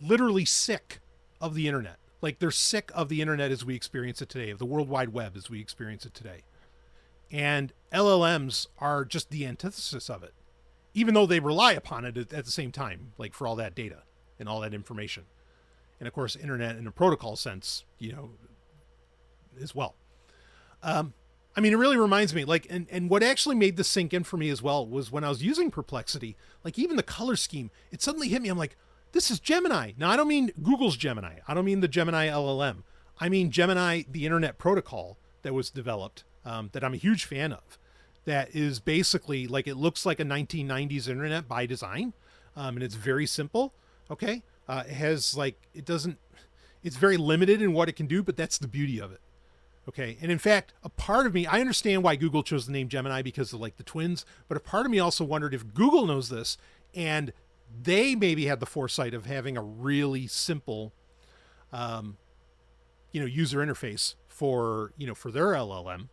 literally sick of the internet. Like, they're sick of the internet as we experience it today, of the World Wide Web as we experience it today. And LLMs are just the antithesis of it, even though they rely upon it at the same time, like for all that data and all that information. And of course, internet in a protocol sense, as well. I mean, it really reminds me, like, and what actually made this sink in for me as well was when I was using Perplexity, like even the color scheme, it suddenly hit me. I'm like, this is Gemini. Now, I don't mean Google's Gemini. I don't mean the Gemini LLM. I mean Gemini, the internet protocol that was developed, that I'm a huge fan of. That is basically like, it looks like a 1990s internet by design. And it's very simple. Okay. It has like, it's very limited in what it can do, but that's the beauty of it. Okay. And in fact, a part of me, I understand why Google chose the name Gemini because of like the twins, but a part of me also wondered if Google knows this and they maybe had the foresight of having a really simple, user interface for their LLM.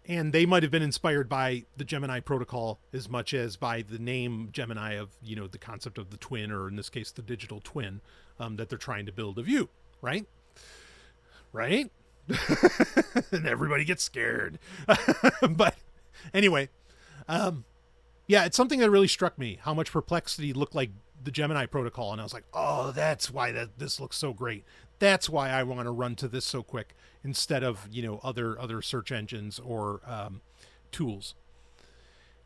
And they might have been inspired by the Gemini protocol as much as by the name Gemini of, the concept of the twin, or in this case, the digital twin, that they're trying to build of you, right? Right? And everybody gets scared. But anyway, yeah, it's something that really struck me, how much Perplexity looked like the Gemini protocol. And I was like, oh, that's why this looks so great. That's why I want to run to this so quick instead of, other search engines or tools.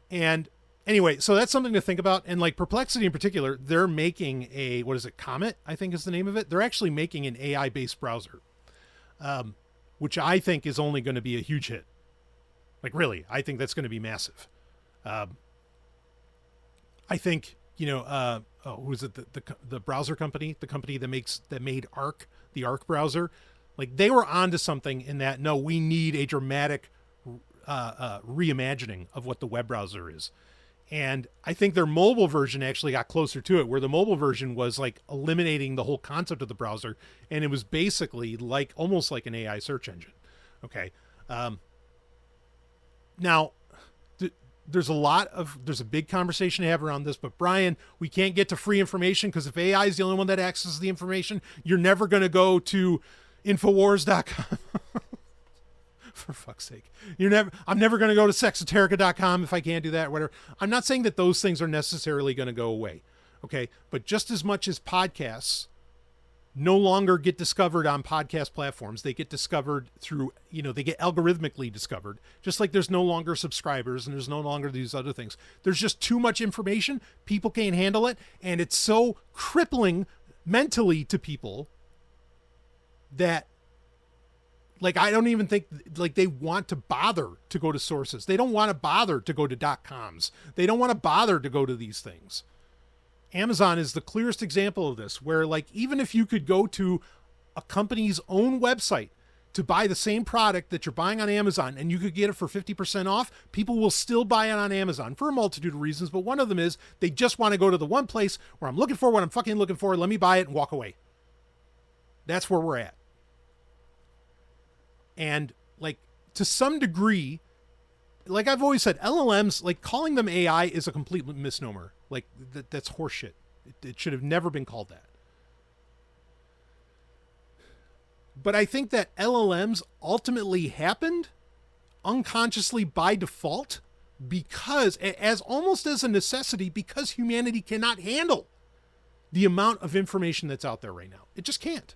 And anyway, so that's something to think about. And like Perplexity in particular, they're making Comet, I think is the name of it. They're actually making an AI-based browser, which I think is only going to be a huge hit. Like, really, I think that's going to be massive. I think, who is it? The browser company, the company that made Arc, the Arc browser, like they were onto something in that. No, we need a dramatic reimagining of what the web browser is. And I think their mobile version actually got closer to it, where the mobile version was like eliminating the whole concept of the browser. And it was basically like almost like an AI search engine. Okay. Now, there's a big conversation to have around this, but Brian, we can't get to free information because if AI is the only one that accesses the information, you're never going to go to Infowars.com. For fuck's sake. I'm never going to go to Sexoterica.com if I can't do that or whatever. I'm not saying that those things are necessarily going to go away. Okay. But just as much as podcasts no longer get discovered on podcast platforms, they get discovered through, they get algorithmically discovered, just like there's no longer subscribers and there's no longer these other things. There's just too much information. People can't handle it. And it's so crippling mentally to people that, like, I don't even think like they want to bother to go to sources. They don't want to bother to go to .coms. They don't want to bother to go to these things. Amazon is the clearest example of this, where like, even if you could go to a company's own website to buy the same product that you're buying on Amazon and you could get it for 50% off, people will still buy it on Amazon for a multitude of reasons. But one of them is they just want to go to the one place where I'm looking for what I'm fucking looking for. Let me buy it and walk away. That's where we're at. And like, to some degree, like I've always said, LLMs, like calling them AI is a complete misnomer. Like that's horseshit. It should have never been called that. But I think that LLMs ultimately happened unconsciously by default because, as almost as a necessity, because humanity cannot handle the amount of information that's out there right now. It just can't.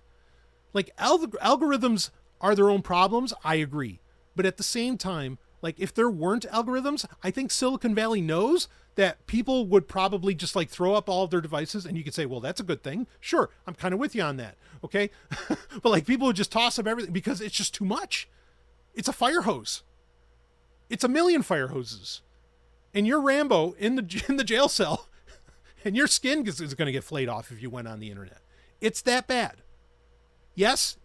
Like algorithms are their own problems. I agree. But at the same time, like if there weren't algorithms, I think Silicon Valley knows that people would probably just like throw up all of their devices, and you could say, well, that's a good thing. Sure. I'm kind of with you on that. Okay. But like people would just toss up everything because it's just too much. It's a fire hose. It's a million fire hoses, and you're Rambo in the jail cell and your skin is going to get flayed off if you went on the internet. It's that bad. Yes.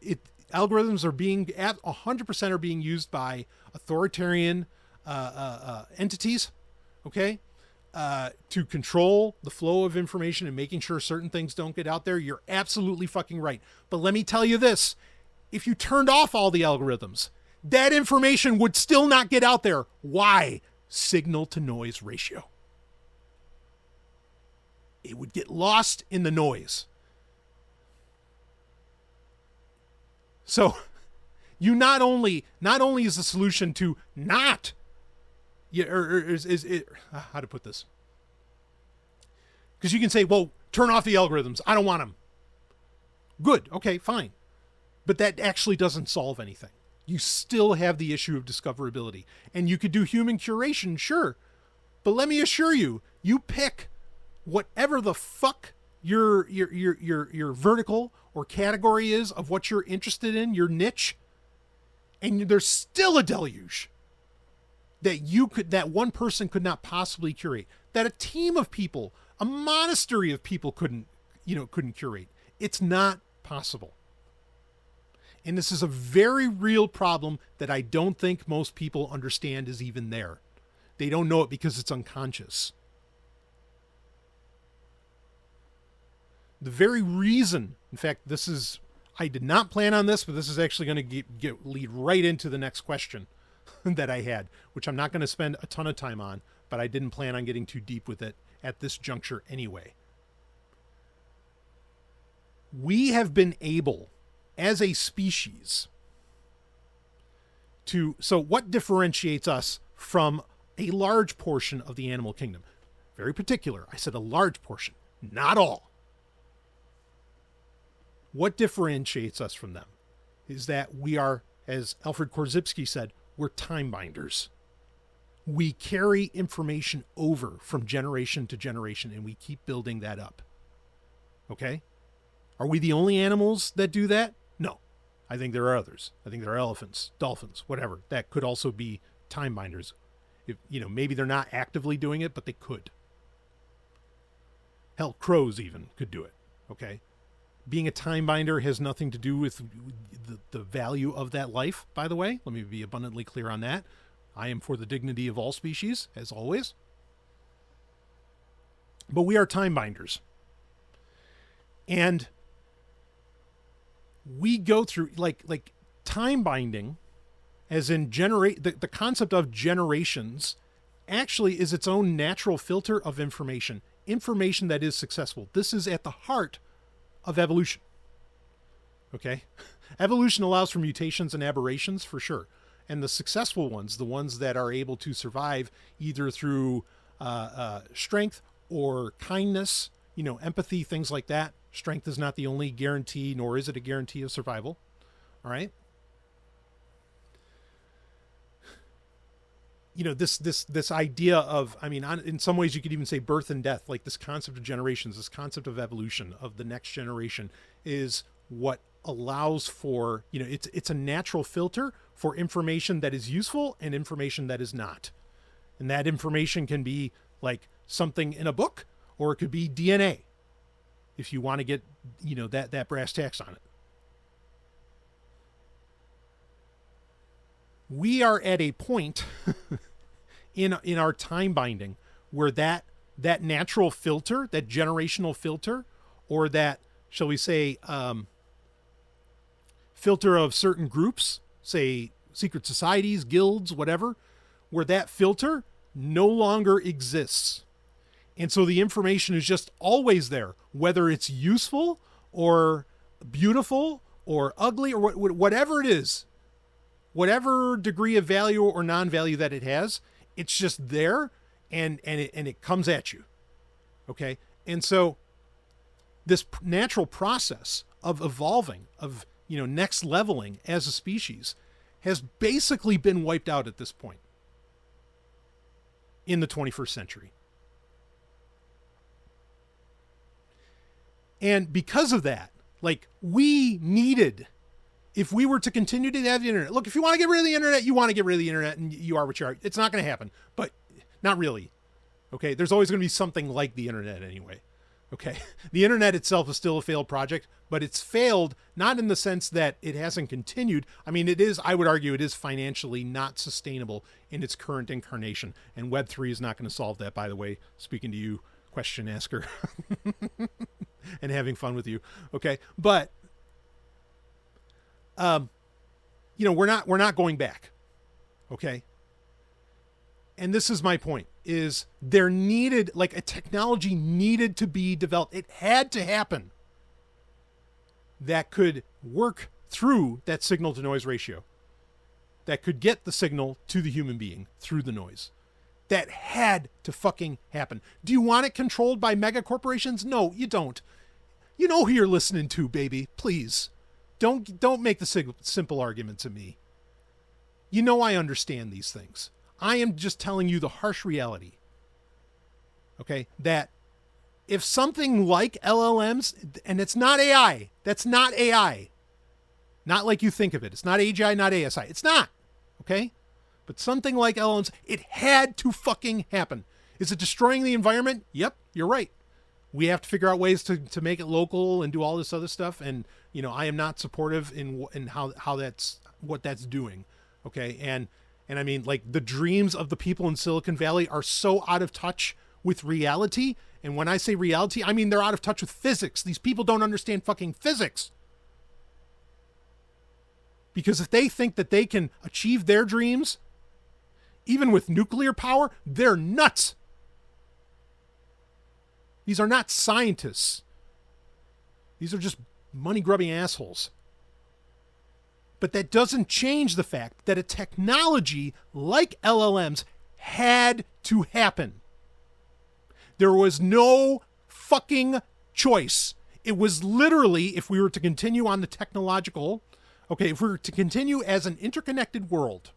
Algorithms are being 100% are being used by authoritarian entities, okay, to control the flow of information and making sure certain things don't get out there. You're absolutely fucking right. But let me tell you this. If you turned off all the algorithms, that information would still not get out there. Why? Signal to noise ratio. It would get lost in the noise. So you not only is the solution to not, how to put this? Because you can say, well, turn off the algorithms. I don't want them. Good. Okay, fine. But that actually doesn't solve anything. You still have the issue of discoverability. And you could do human curation, sure. But let me assure you, you pick whatever the fuck your vertical or category is of what you're interested in, your niche, and there's still a deluge that one person could not possibly curate, that a team of people, a monastery of people couldn't curate. It's not possible. And this is a very real problem that I don't think most people understand is even there. They don't know it because it's unconscious. The very reason, in fact, I did not plan on this, but this is actually going to lead right into the next question that I had, which I'm not going to spend a ton of time on, but I didn't plan on getting too deep with it at this juncture anyway. We have been able, as a species, so what differentiates us from a large portion of the animal kingdom? Very particular. I said a large portion, not all. What differentiates us from them is that we are, as Alfred Korzybski said, we're time binders. We carry information over from generation to generation, and we keep building that up. Okay? Are we the only animals that do that? No. I think there are others. I think there are elephants, dolphins, whatever, that could also be time binders. If, maybe they're not actively doing it, but they could. Hell, crows even could do it. Okay? Being a time binder has nothing to do with the value of that life, by the way. Let me be abundantly clear on that. I am for the dignity of all species, as always. But we are time binders. And we go through, like time binding, as in the concept of generations, actually is its own natural filter of information that is successful. This is at the heart of evolution. Okay? Evolution allows for mutations and aberrations, for sure. And the successful ones, the ones that are able to survive either through strength or kindness, empathy, things like that. Strength is not the only guarantee, nor is it a guarantee of survival. All right? This idea of, in some ways you could even say birth and death, like this concept of generations, this concept of evolution of the next generation is what allows for, it's a natural filter for information that is useful and information that is not. And that information can be like something in a book, or it could be DNA, if you want to get, that brass tacks on it. We are at a point in our time binding where that natural filter, that generational filter, or that, shall we say, filter of certain groups, say secret societies, guilds, whatever, where that filter no longer exists. And so the information is just always there, whether it's useful or beautiful or ugly or whatever it is, whatever degree of value or non-value that it has, it's just there and it comes at you. Okay. And so this natural process of evolving, of, next leveling as a species has basically been wiped out at this point in the 21st century. And because of that, we needed, if we were to continue to have the internet, look, if you want to get rid of the internet, you want to get rid of the internet and you are what you are. It's not going to happen, but not really. Okay. There's always going to be something like the internet anyway. Okay. The internet itself is still a failed project, but it's failed not in the sense that it hasn't continued. It is, I would argue, it is financially not sustainable in its current incarnation. And Web3 is not going to solve that, by the way, speaking to you, question asker, and having fun with you. Okay. But, we're not going back. Okay. And this is my point, is there needed, like, a technology needed to be developed. It had to happen that could work through that signal to noise ratio, that could get the signal to the human being through the noise. That had to fucking happen. Do you want it controlled by mega corporations? No, you don't. You know who you're listening to, baby. Please. Don't make the simple arguments of me. You know I understand these things. I am just telling you the harsh reality. Okay? That if something like LLMs, and it's not AI, that's not AI. Not like you think of it. It's not AGI, not ASI. It's not. Okay? But something like LLMs, it had to fucking happen. Is it destroying the environment? Yep, you're right. We have to figure out ways to make it local and do all this other stuff. And, I am not supportive in how that's what that's doing. Okay? And I mean, like, the dreams of the people in Silicon Valley are so out of touch with reality. And when I say reality, I mean they're out of touch with physics. These people don't understand fucking physics. Because if they think that they can achieve their dreams, even with nuclear power, they're nuts. These are not scientists. These are just money-grubbing assholes. But that doesn't change the fact that a technology like LLMs had to happen. There was no fucking choice. It was literally, if we were to continue on the technological, if we were to continue as an interconnected world,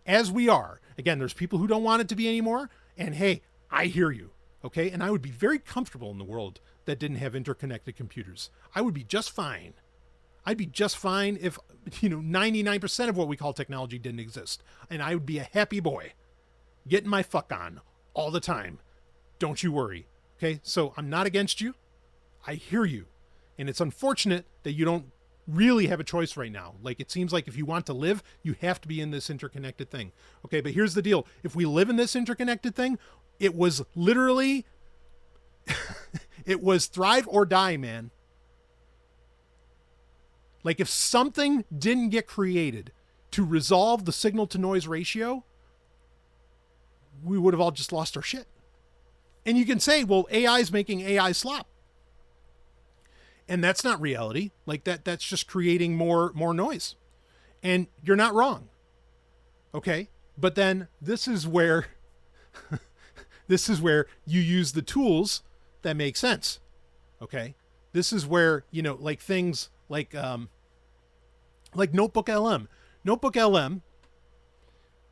as we are, again, there's people who don't want it to be anymore, and hey, I hear you, okay? And I would be very comfortable in the world that didn't have interconnected computers. I would be just fine. I'd be just fine if, 99% of what we call technology didn't exist. And I would be a happy boy, getting my fuck on all the time. Don't you worry. Okay? So I'm not against you. I hear you. And it's unfortunate that you don't really have a choice right now. Like, it seems like if you want to live, you have to be in this interconnected thing. Okay, but here's the deal. If we live in this interconnected thing, it was literally, it was thrive or die, man. Like, if something didn't get created to resolve the signal to noise ratio, we would have all just lost our shit. And you can say, well, AI is making AI slop. And that's not reality. Like, that's just creating more noise. And you're not wrong. Okay? But then this is where you use the tools that make sense. Okay? This is where, like things like Notebook LM. Notebook LM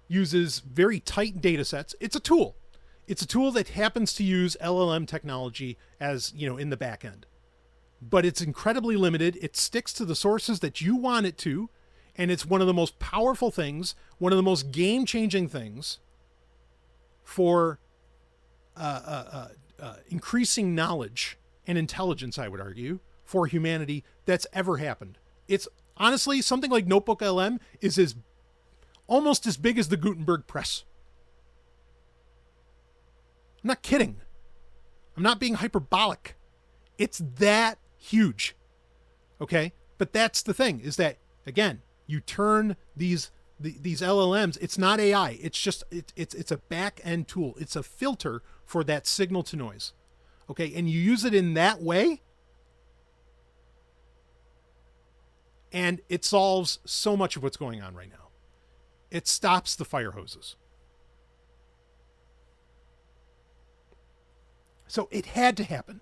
uses very tight data sets. It's a tool. It's a tool that happens to use LLM technology as, in the back end. But it's incredibly limited. It sticks to the sources that you want it to. And it's one of the most powerful things, one of the most game-changing things for increasing knowledge and intelligence, I would argue, for humanity that's ever happened. It's honestly, something like Notebook LM is almost as big as the Gutenberg press. I'm not kidding. I'm not being hyperbolic. It's that huge. Okay? But that's the thing, is that, again, you turn these LLMs, it's not AI. It's just, it's a back-end tool. It's a filter for that signal to noise. Okay? And you use it in that way, and it solves so much of what's going on right now. It stops the fire hoses. So it had to happen.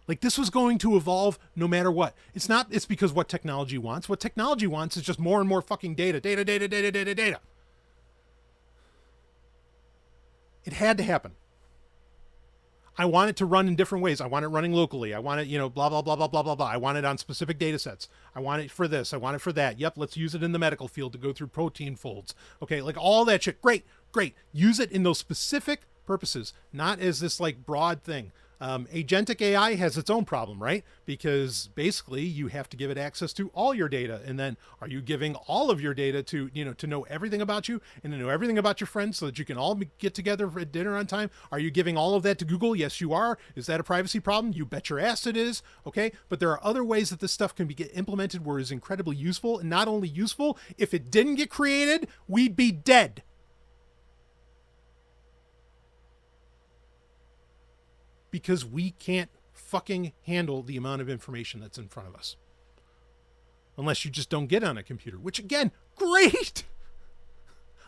Like, this was going to evolve no matter what. It's because what technology wants. What technology wants is just more and more fucking data. Data. It had to happen. I want it to run in different ways. I want it running locally. I want it, blah, blah, blah, blah, blah, blah, blah. I want it on specific data sets. I want it for this. I want it for that. Yep, let's use it in the medical field to go through protein folds. Okay, like all that shit. Great. Use it in those specific purposes, not as this like broad thing. Agentic AI has its own problem, right? Because basically you have to give it access to all your data. And then are you giving all of your data to, to know everything about you and to know everything about your friends so that you can all get together for dinner on time? Are you giving all of that to Google? Yes, you are. Is that a privacy problem? You bet your ass it is. Okay. But there are other ways that this stuff can be implemented where it's incredibly useful, and not only useful, if it didn't get created, we'd be dead. Because we can't fucking handle the amount of information that's in front of us. Unless you just don't get on a computer, which again, great.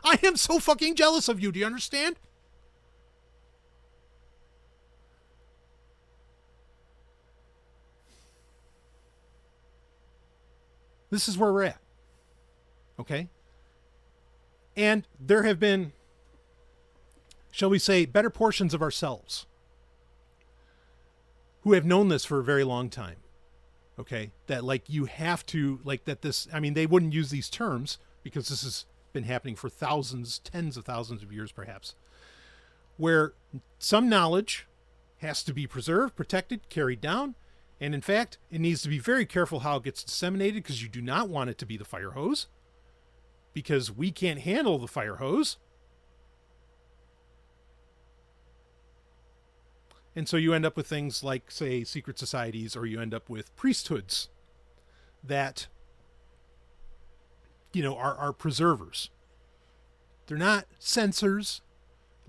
I am so fucking jealous of you. Do you understand? This is where we're at. Okay? And there have been, shall we say, better portions of ourselves who have known this for a very long time. Okay? That like you have to, like that this, I mean, they wouldn't use these terms because this has been happening for thousands, tens of thousands of years perhaps, where some knowledge has to be preserved, protected, carried down. And in fact, it needs to be very careful how it gets disseminated because you do not want it to be the fire hose, because we can't handle the fire hose. And so you end up with things like, say, secret societies, or you end up with priesthoods that, are preservers. They're not censors.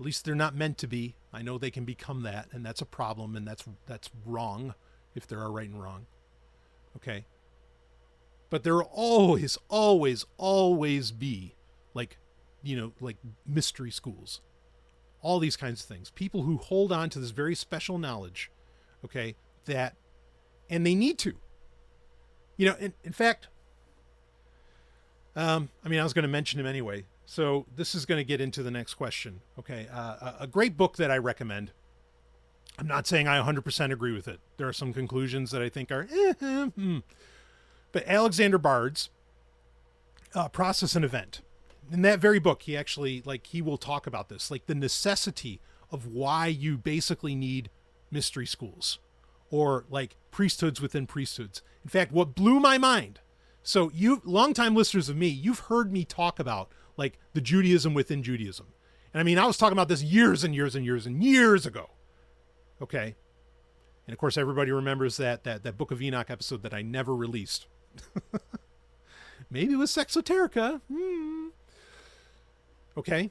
At least they're not meant to be. I know they can become that, and that's a problem, and that's wrong if there are right and wrong. Okay? But there will always, always, always be like mystery schools. All these kinds of things. People who hold on to this very special knowledge, okay, and they need to. In fact, I was going to mention him anyway. So this is going to get into the next question. Okay. A great book that I recommend. I'm not saying I 100% agree with it. There are some conclusions that I think are, but Alexander Bard's Process and Event. In that very book, he actually, he will talk about this, the necessity of why you basically need mystery schools or priesthoods within priesthoods. In fact, what blew my mind. So you longtime listeners of me, you've heard me talk about the Judaism within Judaism. And I was talking about this years and years and years and years ago. Okay. And of course, everybody remembers that Book of Enoch episode that I never released. Maybe it was Sexoterica. Okay.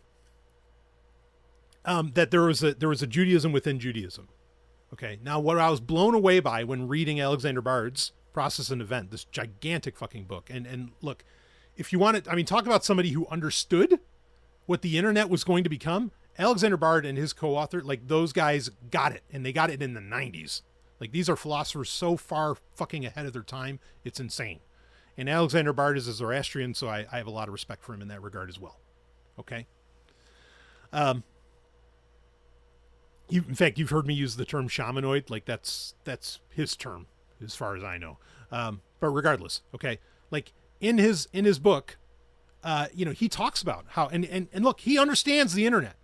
That there was a Judaism within Judaism. Okay. Now, what I was blown away by when reading Alexander Bard's Process and Event, this gigantic fucking book. And look, if you want to, talk about somebody who understood what the internet was going to become. Alexander Bard and his co-author, those guys got it, and they got it in the 90s. These are philosophers so far fucking ahead of their time. It's insane. And Alexander Bard is a Zoroastrian, so I have a lot of respect for him in that regard as well. Okay. In fact, you've heard me use the term shamanoid. That's his term as far as I know. But regardless, okay. In his book, he talks about how, and look, he understands the internet.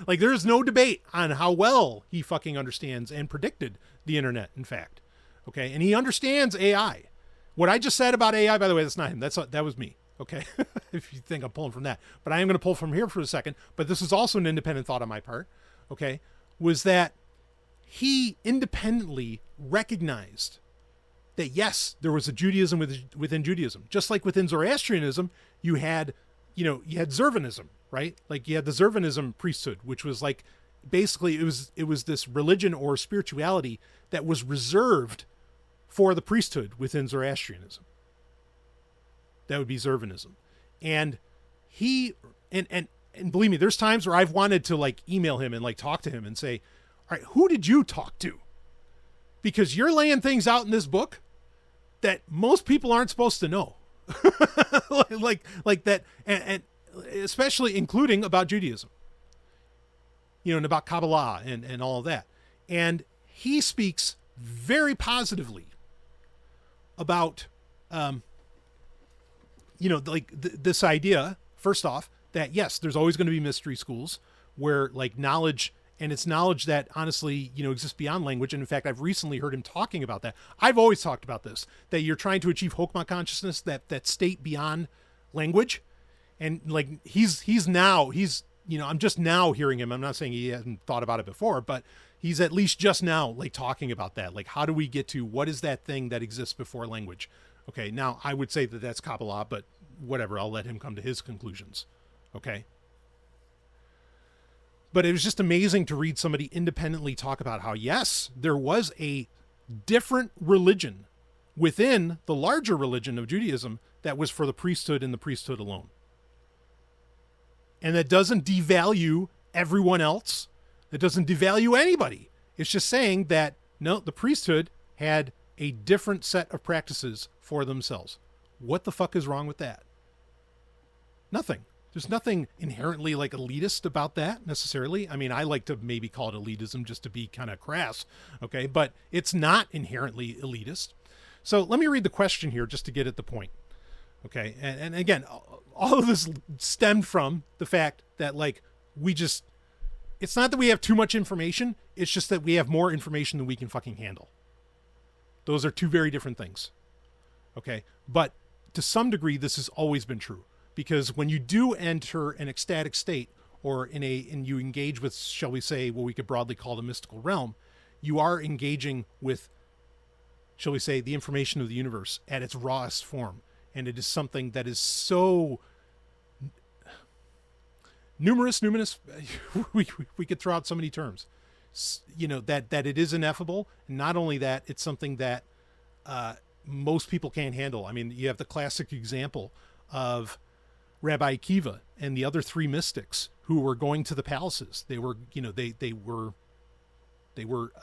There's no debate on how well he fucking understands and predicted the internet, in fact. Okay. And he understands AI. What I just said about AI, by the way, that's not him. That was me. Okay. If you think I'm pulling from that, but I am going to pull from here for a second, but this is also an independent thought on my part. Okay. Was that he independently recognized that yes, there was a Judaism within Judaism, just like within Zoroastrianism, you had Zervanism, right? You had the Zervanism priesthood, which was basically it was this religion or spirituality that was reserved for the priesthood within Zoroastrianism. That would be Zervanism. And he, and believe me, there's times where I've wanted to email him and talk to him and say, all right, who did you talk to? Because you're laying things out in this book that most people aren't supposed to know. like that, and especially including about Judaism, and about Kabbalah and all of that. And he speaks very positively about, this idea, first off, that yes, there's always going to be mystery schools where knowledge And it's knowledge that honestly, exists beyond language. And in fact, I've recently heard him talking about that. I've always talked about this, that you're trying to achieve Hokmah consciousness, that state beyond language. And like, I'm just now hearing him. I'm not saying he hasn't thought about it before, but he's at least just now like talking about that. Like, how do we get to what is that thing that exists before language? Okay. Now I would say that that's Kabbalah, but whatever, I'll let him come to his conclusions. Okay. But it was just amazing to read somebody independently talk about how, yes, there was a different religion within the larger religion of Judaism that was for the priesthood and the priesthood alone. And that doesn't devalue everyone else. That doesn't devalue anybody. It's just saying that, no, the priesthood had a different set of practices for themselves. What the fuck is wrong with that? Nothing. There's nothing inherently like elitist about that necessarily. I mean, I like to maybe call it elitism just to be kind of crass, okay? But it's not inherently elitist. So let me read the question here just to get at the point, okay? And again, all of this stemmed from the fact that like it's not that we have too much information, it's just that we have more information than we can fucking handle. Those are two very different things, okay? But to some degree, this has always been true. Because when you do enter an ecstatic state and you engage with, shall we say, what we could broadly call the mystical realm, you are engaging with, shall we say, the information of the universe at its rawest form. And it is something that is so numerous, we could throw out so many terms, that it is ineffable. And not only that, it's something that most people can't handle. I mean, you have the classic example of Rabbi Akiva and the other three mystics who were going to the palaces. They were, they were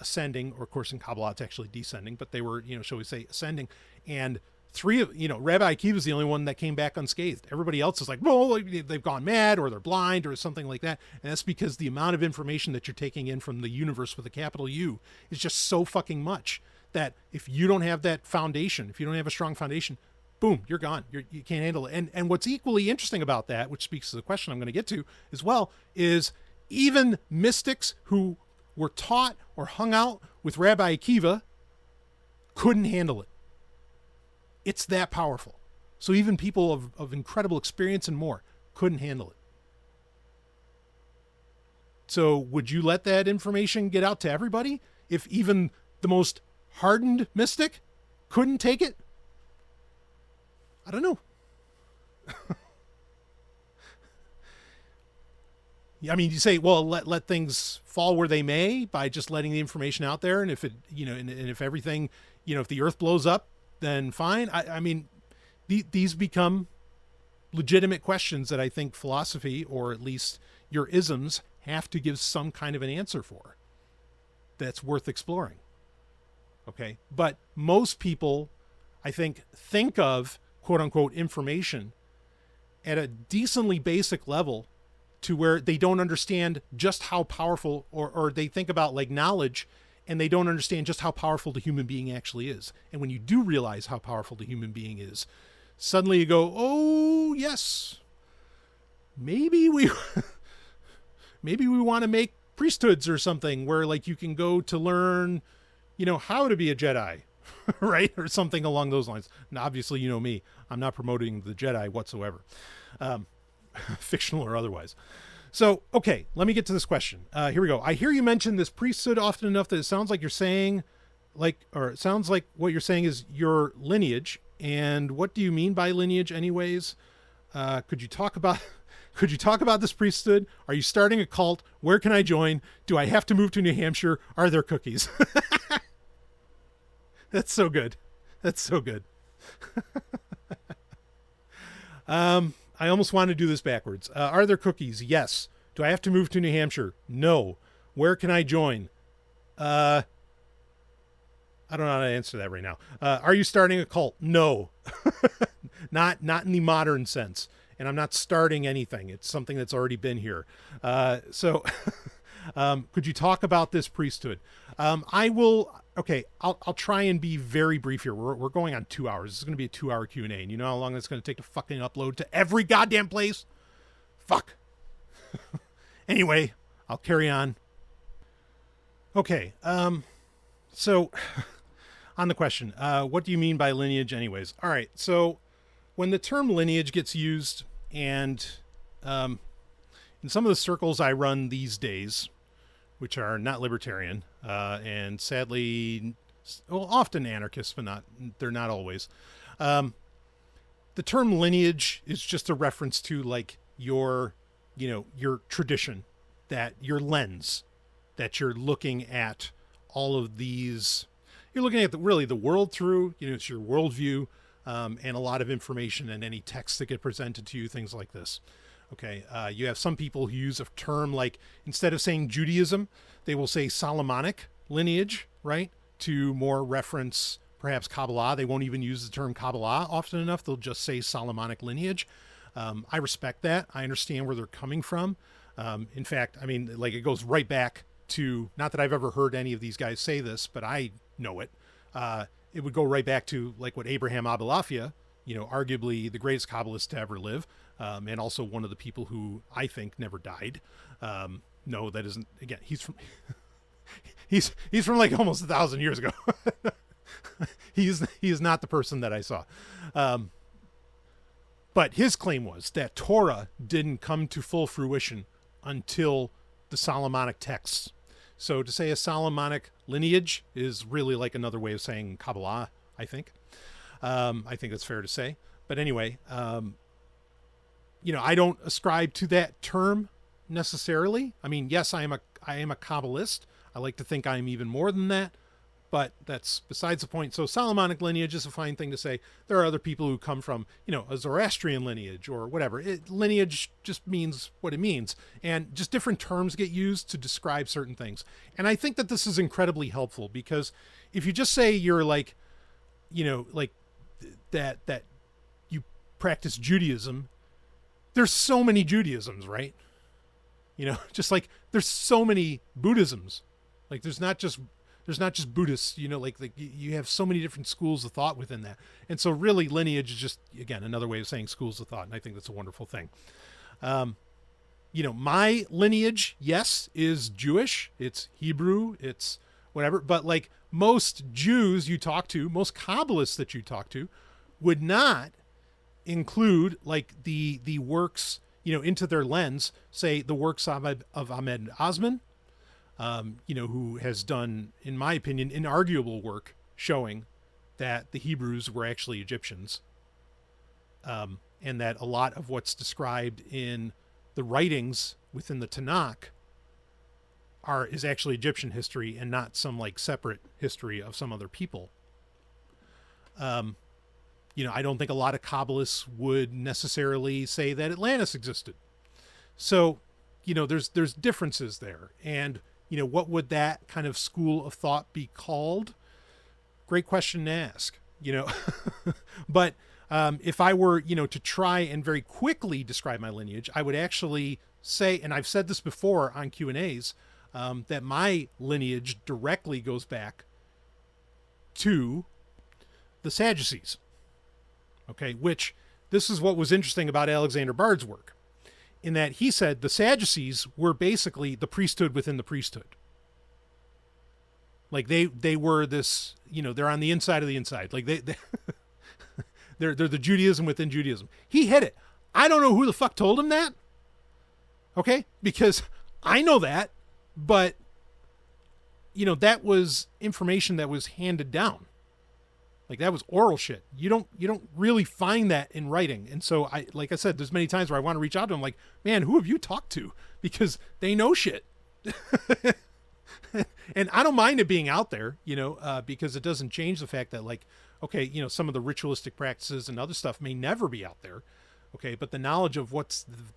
ascending, or of course in Kabbalah it's actually descending, but they were, shall we say, ascending. And Rabbi Akiva is the only one that came back unscathed. Everybody else is like, well, they've gone mad or they're blind or something like that. And that's because the amount of information that you're taking in from the universe with a capital U is just so fucking much that if you don't have that foundation, if you don't have a strong foundation, boom, you're gone. You can't handle it. And what's equally interesting about that, which speaks to the question I'm going to get to as well, is even mystics who were taught or hung out with Rabbi Akiva couldn't handle it. It's that powerful. So even people of incredible experience and more couldn't handle it. So would you let that information get out to everybody if even the most hardened mystic couldn't take it? I don't know. I mean, you say, well, let things fall where they may by just letting the information out there. And if it, and if everything, if the earth blows up, then fine. I mean, these become legitimate questions that I think philosophy, or at least your isms, have to give some kind of an answer for that's worth exploring. Okay. But most people, I think of quote unquote information at a decently basic level to where they don't understand just how powerful, or they think about like knowledge and they don't understand just how powerful the human being actually is. And when you do realize how powerful the human being is, suddenly you go, oh yes, maybe we want to make priesthoods or something where like you can go to learn, how to be a Jedi. Right? Or something along those lines. And obviously, me, I'm not promoting the Jedi whatsoever, fictional or otherwise. So, okay, let me get to this question. Here we go. I hear you mention this priesthood often enough that it sounds like you're saying, it sounds like what you're saying is your lineage. And what do you mean by lineage anyways? Could you talk about this priesthood? Are you starting a cult? Where can I join? Do I have to move to New Hampshire? Are there cookies? That's so good. That's so good. I almost want to do this backwards. Are there cookies? Yes. Do I have to move to New Hampshire? No. Where can I join? I don't know how to answer that right now. Are you starting a cult? No. Not in the modern sense. And I'm not starting anything. It's something that's already been here. So could you talk about this priesthood? I will. Okay, I'll try and be very brief here. We're going on 2 hours. This is going to be a 2-hour Q&A. And you know how long it's going to take to fucking upload to every goddamn place? Fuck. Anyway, I'll carry on. Okay. So on the question, what do you mean by lineage anyways? All right. So when the term lineage gets used, and in some of the circles I run these days, which are not libertarian, and sadly, well, often anarchists, but they're not always. The term lineage is just a reference to like your tradition, that your lens, that you're looking at all of these, you're looking at really the world through, it's your worldview, and a lot of information and any texts that get presented to you, things like this. Okay. You have some people who use a term like, instead of saying Judaism, they will say Solomonic lineage, right? To more reference perhaps Kabbalah. They won't even use the term Kabbalah often enough. They'll just say Solomonic lineage. I respect that. I understand where they're coming from. In fact, I mean, like, it goes right back to, not that I've ever heard any of these guys say this, but I know it. It would go right back to like what Abraham Abulafia, arguably the greatest Kabbalist to ever live, and also one of the people who I think never died. No, that isn't. Again, he's from he's from like almost 1,000 years ago. He is not the person that I saw. But his claim was that Torah didn't come to full fruition until the Solomonic texts. So to say a Solomonic lineage is really like another way of saying Kabbalah, I think. I think that's fair to say. But anyway, I don't ascribe to that term necessarily. I mean, yes, I am a Kabbalist. I like to think I'm even more than that, but that's besides the point. So Solomonic lineage is a fine thing to say. There are other people who come from, a Zoroastrian lineage or whatever. Lineage just means what it means. And just different terms get used to describe certain things. And I think that this is incredibly helpful, because if you just say you're like, like that you practice Judaism, there's so many Judaisms, right? Just like there's so many Buddhisms. Like there's not just Buddhists, like you have so many different schools of thought within that. And so really lineage is just, again, another way of saying schools of thought. And I think that's a wonderful thing. My lineage, yes, is Jewish. It's Hebrew. It's whatever. But like most Jews you talk to, most Kabbalists that you talk to would not include like the works, into their lens, say the works of Ahmed Osman, who has done, in my opinion, inarguable work showing that the Hebrews were actually Egyptians, and that a lot of what's described in the writings within the Tanakh is actually Egyptian history and not some like separate history of some other people. I don't think a lot of Kabbalists would necessarily say that Atlantis existed. So, there's differences there. And, what would that kind of school of thought be called? Great question to ask, But if I were, to try and very quickly describe my lineage, I would actually say, and I've said this before on Q&As, that my lineage directly goes back to the Sadducees. Okay, which this is what was interesting about Alexander Bard's work, in that he said the Sadducees were basically the priesthood within the priesthood. Like they were this, they're on the inside of the inside. Like they're the Judaism within Judaism. He hit it. I don't know who the fuck told him that. Okay, because I know that, but that was information that was handed down. Like that was oral shit. You don't really find that in writing. And so like I said, there's many times where I want to reach out to them like, man, who have you talked to? Because they know shit. And I don't mind it being out there, because it doesn't change the fact that like, okay, some of the ritualistic practices and other stuff may never be out there. Okay. But the knowledge of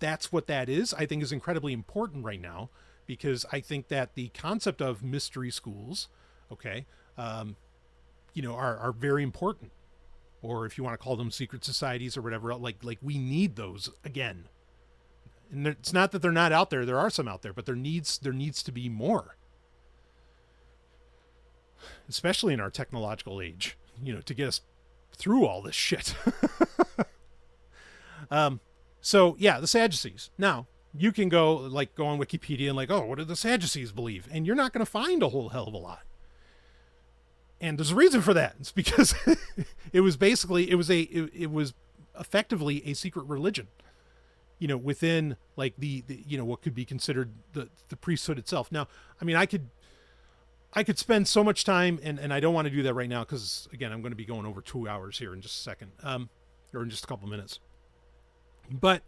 that's what that is, I think is incredibly important right now, because I think that the concept of mystery schools, okay, are very important, or if you want to call them secret societies or whatever, like we need those again. And it's not that they're not out there. There are some out there, but there needs to be more, especially in our technological age, to get us through all this shit. So yeah, the Sadducees. Now, you can go on Wikipedia and like, oh, what do the Sadducees believe? And you're not going to find a whole hell of a lot. And there's a reason for that. It's because it was effectively a secret religion, within like the what could be considered the priesthood itself. Now, I mean, I could spend so much time, and I don't want to do that right now because, again, I'm going to be going over 2 hours here in just a second, or in just a couple minutes. But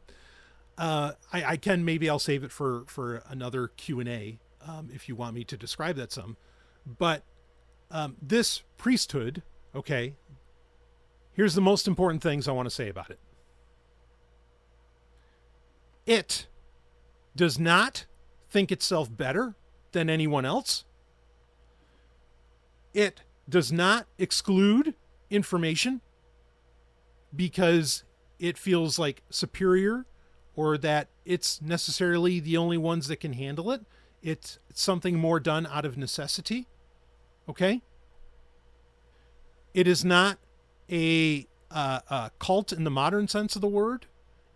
I can, maybe I'll save it for another Q&A if you want me to describe that some. But this priesthood, okay, here's the most important things I want to say about it. It does not think itself better than anyone else. It does not exclude information because it feels like superior or that it's necessarily the only ones that can handle it. It's something more done out of necessity. Okay? It is not a cult in the modern sense of the word.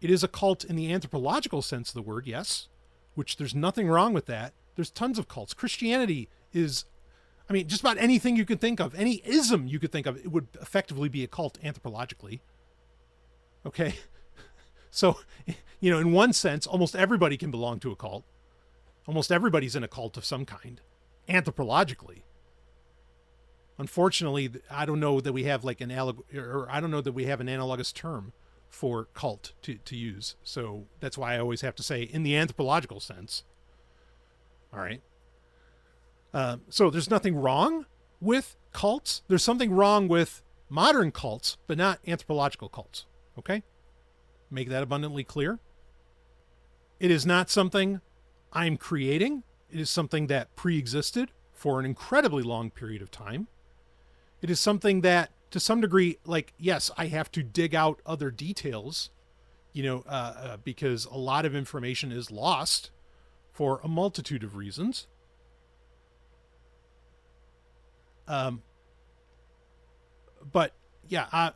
It is a cult in the anthropological sense of the word, yes, which there's nothing wrong with that. There's tons of cults. Christianity is, I mean, just about anything you could think of, any ism you could think of, it would effectively be a cult anthropologically. Okay? So, in one sense, almost everybody can belong to a cult. Almost everybody's in a cult of some kind, anthropologically. Unfortunately, I don't know that we have like an analogous term for cult to use. So that's why I always have to say in the anthropological sense. All right. So there's nothing wrong with cults. There's something wrong with modern cults, but not anthropological cults. Okay? Make that abundantly clear. It is not something I'm creating. It is something that pre-existed for an incredibly long period of time. It is something that, to some degree, like, yes, I have to dig out other details, because a lot of information is lost for a multitude of reasons. But yeah, I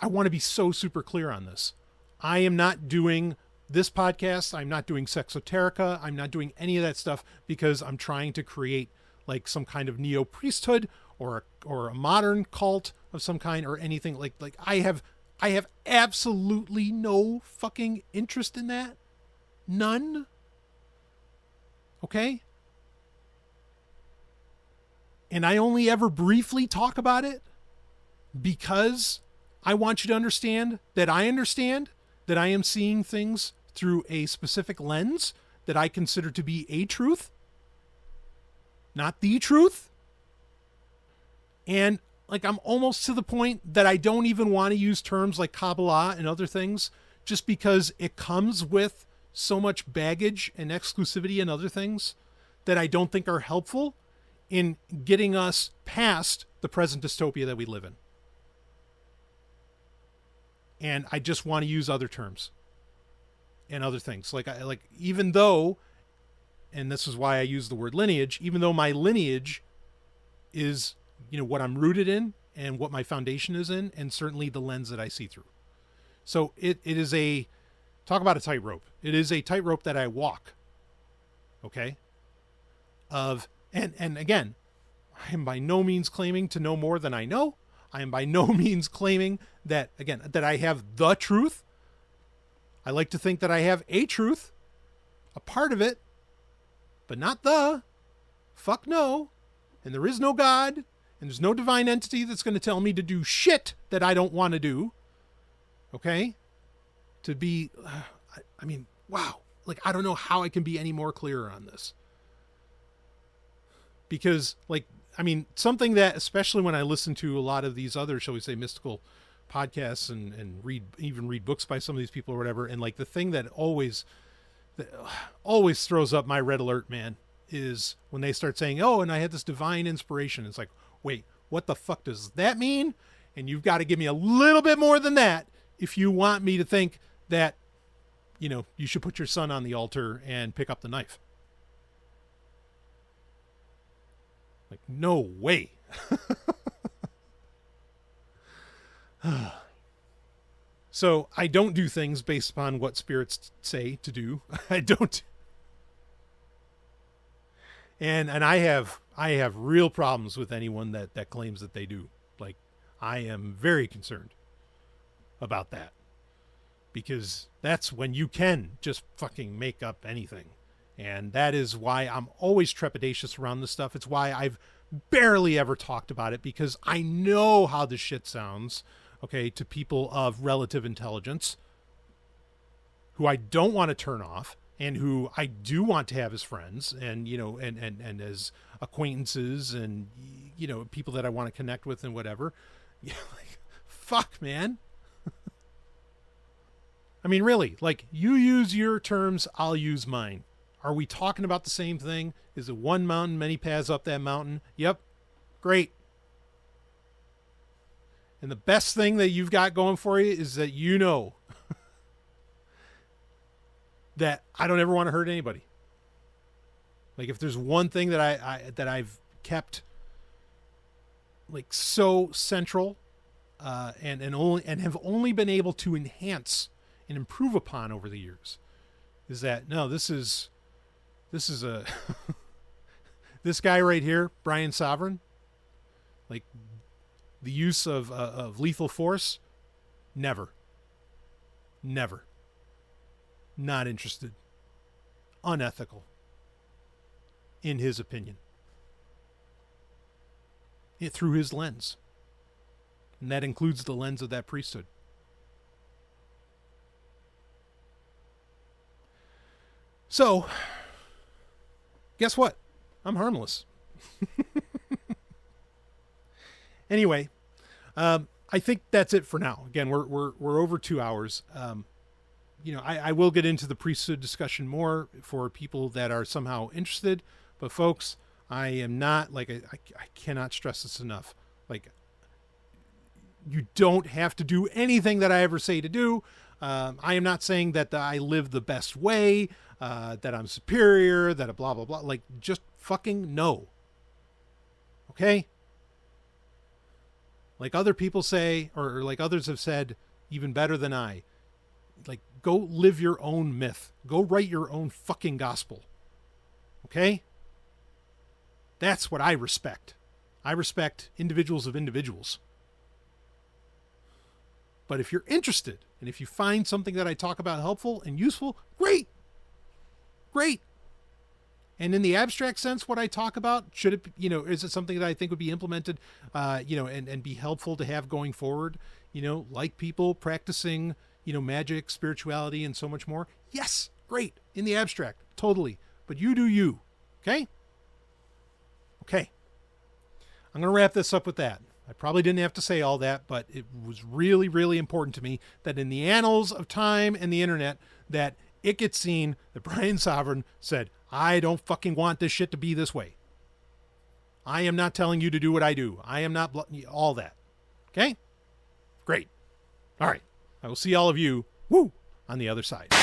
want to be so super clear on this. I am not doing this podcast. I'm not doing Sexoterica. I'm not doing any of that stuff because I'm trying to create like some kind of neo priesthood or a modern cult of some kind or anything like I have absolutely no fucking interest in that. None. Okay? And I only ever briefly talk about it because I want you to understand that I am seeing things through a specific lens that I consider to be a truth, not the truth. And like, I'm almost to the point that I don't even want to use terms like Kabbalah and other things just because it comes with so much baggage and exclusivity and other things that I don't think are helpful in getting us past the present dystopia that we live in. And I just want to use other terms and other things. Like even though, and this is why I use the word lineage, even though my lineage is, what I'm rooted in and what my foundation is in, and certainly the lens that I see through. So it is talk about a tightrope. It is a tightrope that I walk. Okay. And again, I am by no means claiming to know more than I know. I am by no means claiming that I have the truth. I like to think that I have a truth, a part of it, but not the. Fuck no. And there is no God, and there's no divine entity that's going to tell me to do shit that I don't want to do. Okay? To be, wow. Like, I don't know how I can be any more clearer on this. Because, something that, especially when I listen to a lot of these other, shall we say, mystical podcasts and read books by some of these people or whatever, and like the thing that always throws up my red alert, man, is when they start saying, oh, and I had this divine inspiration. It's like, wait, what the fuck does that mean? And you've got to give me a little bit more than that if you want me to think that, you should put your son on the altar and pick up the knife. Like, no way. So I don't do things based upon what spirits say to do. I don't. And I have real problems with anyone that claims that they do. Like, I am very concerned about that, because that's when you can just fucking make up anything. And that is why I'm always trepidatious around this stuff. It's why I've barely ever talked about it, because I know how this shit sounds, okay, to people of relative intelligence who I don't want to turn off, and who I do want to have as friends, and, you know, and as acquaintances, and, you know, people that I want to connect with and whatever. Yeah, like, fuck, man. I mean, really, like, you use your terms, I'll use mine. Are we talking about the same thing? Is it one mountain, many paths up that mountain? Yep. Great. And the best thing that you've got going for you is that you know that I don't ever want to hurt anybody. Like, if there's one thing that I've kept like so central, and have only been able to enhance and improve upon over the years, is that no, this is a this guy right here, Brian SOVRYN, like, the use of lethal force, never. Not interested. Unethical, in his opinion. Through his lens. And that includes the lens of that priesthood. So, guess what? I'm harmless. Anyway, I think that's it for now. Again, we're over 2 hours. You know, I will get into the priesthood discussion more for people that are somehow interested. But folks, I am not, like, I cannot stress this enough. Like, you don't have to do anything that I ever say to do. I am not saying that I live the best way, that I'm superior, that a blah, blah, blah. Like, just fucking no. Okay? Like other people say, or like others have said, even better than I, like, go live your own myth. Go write your own fucking gospel. Okay? That's what I respect. I respect individuals of individuals. But if you're interested, and if you find something that I talk about helpful and useful, great. Great. And in the abstract sense, what I talk about, should it, you know, is it something that I think would be implemented, you know, and be helpful to have going forward, you know, like people practicing, you know, magic, spirituality, and so much more? Yes. Great. In the abstract. Totally. But you do you. Okay? Okay. I'm going to wrap this up with that. I probably didn't have to say all that, but it was really, really important to me that in the annals of time and the internet, that it gets seen that Brian SOVRYN said, I don't fucking want this shit to be this way. I am not telling you to do what I do. I am not all that. Okay? Great. All right. I will see all of you, on the other side.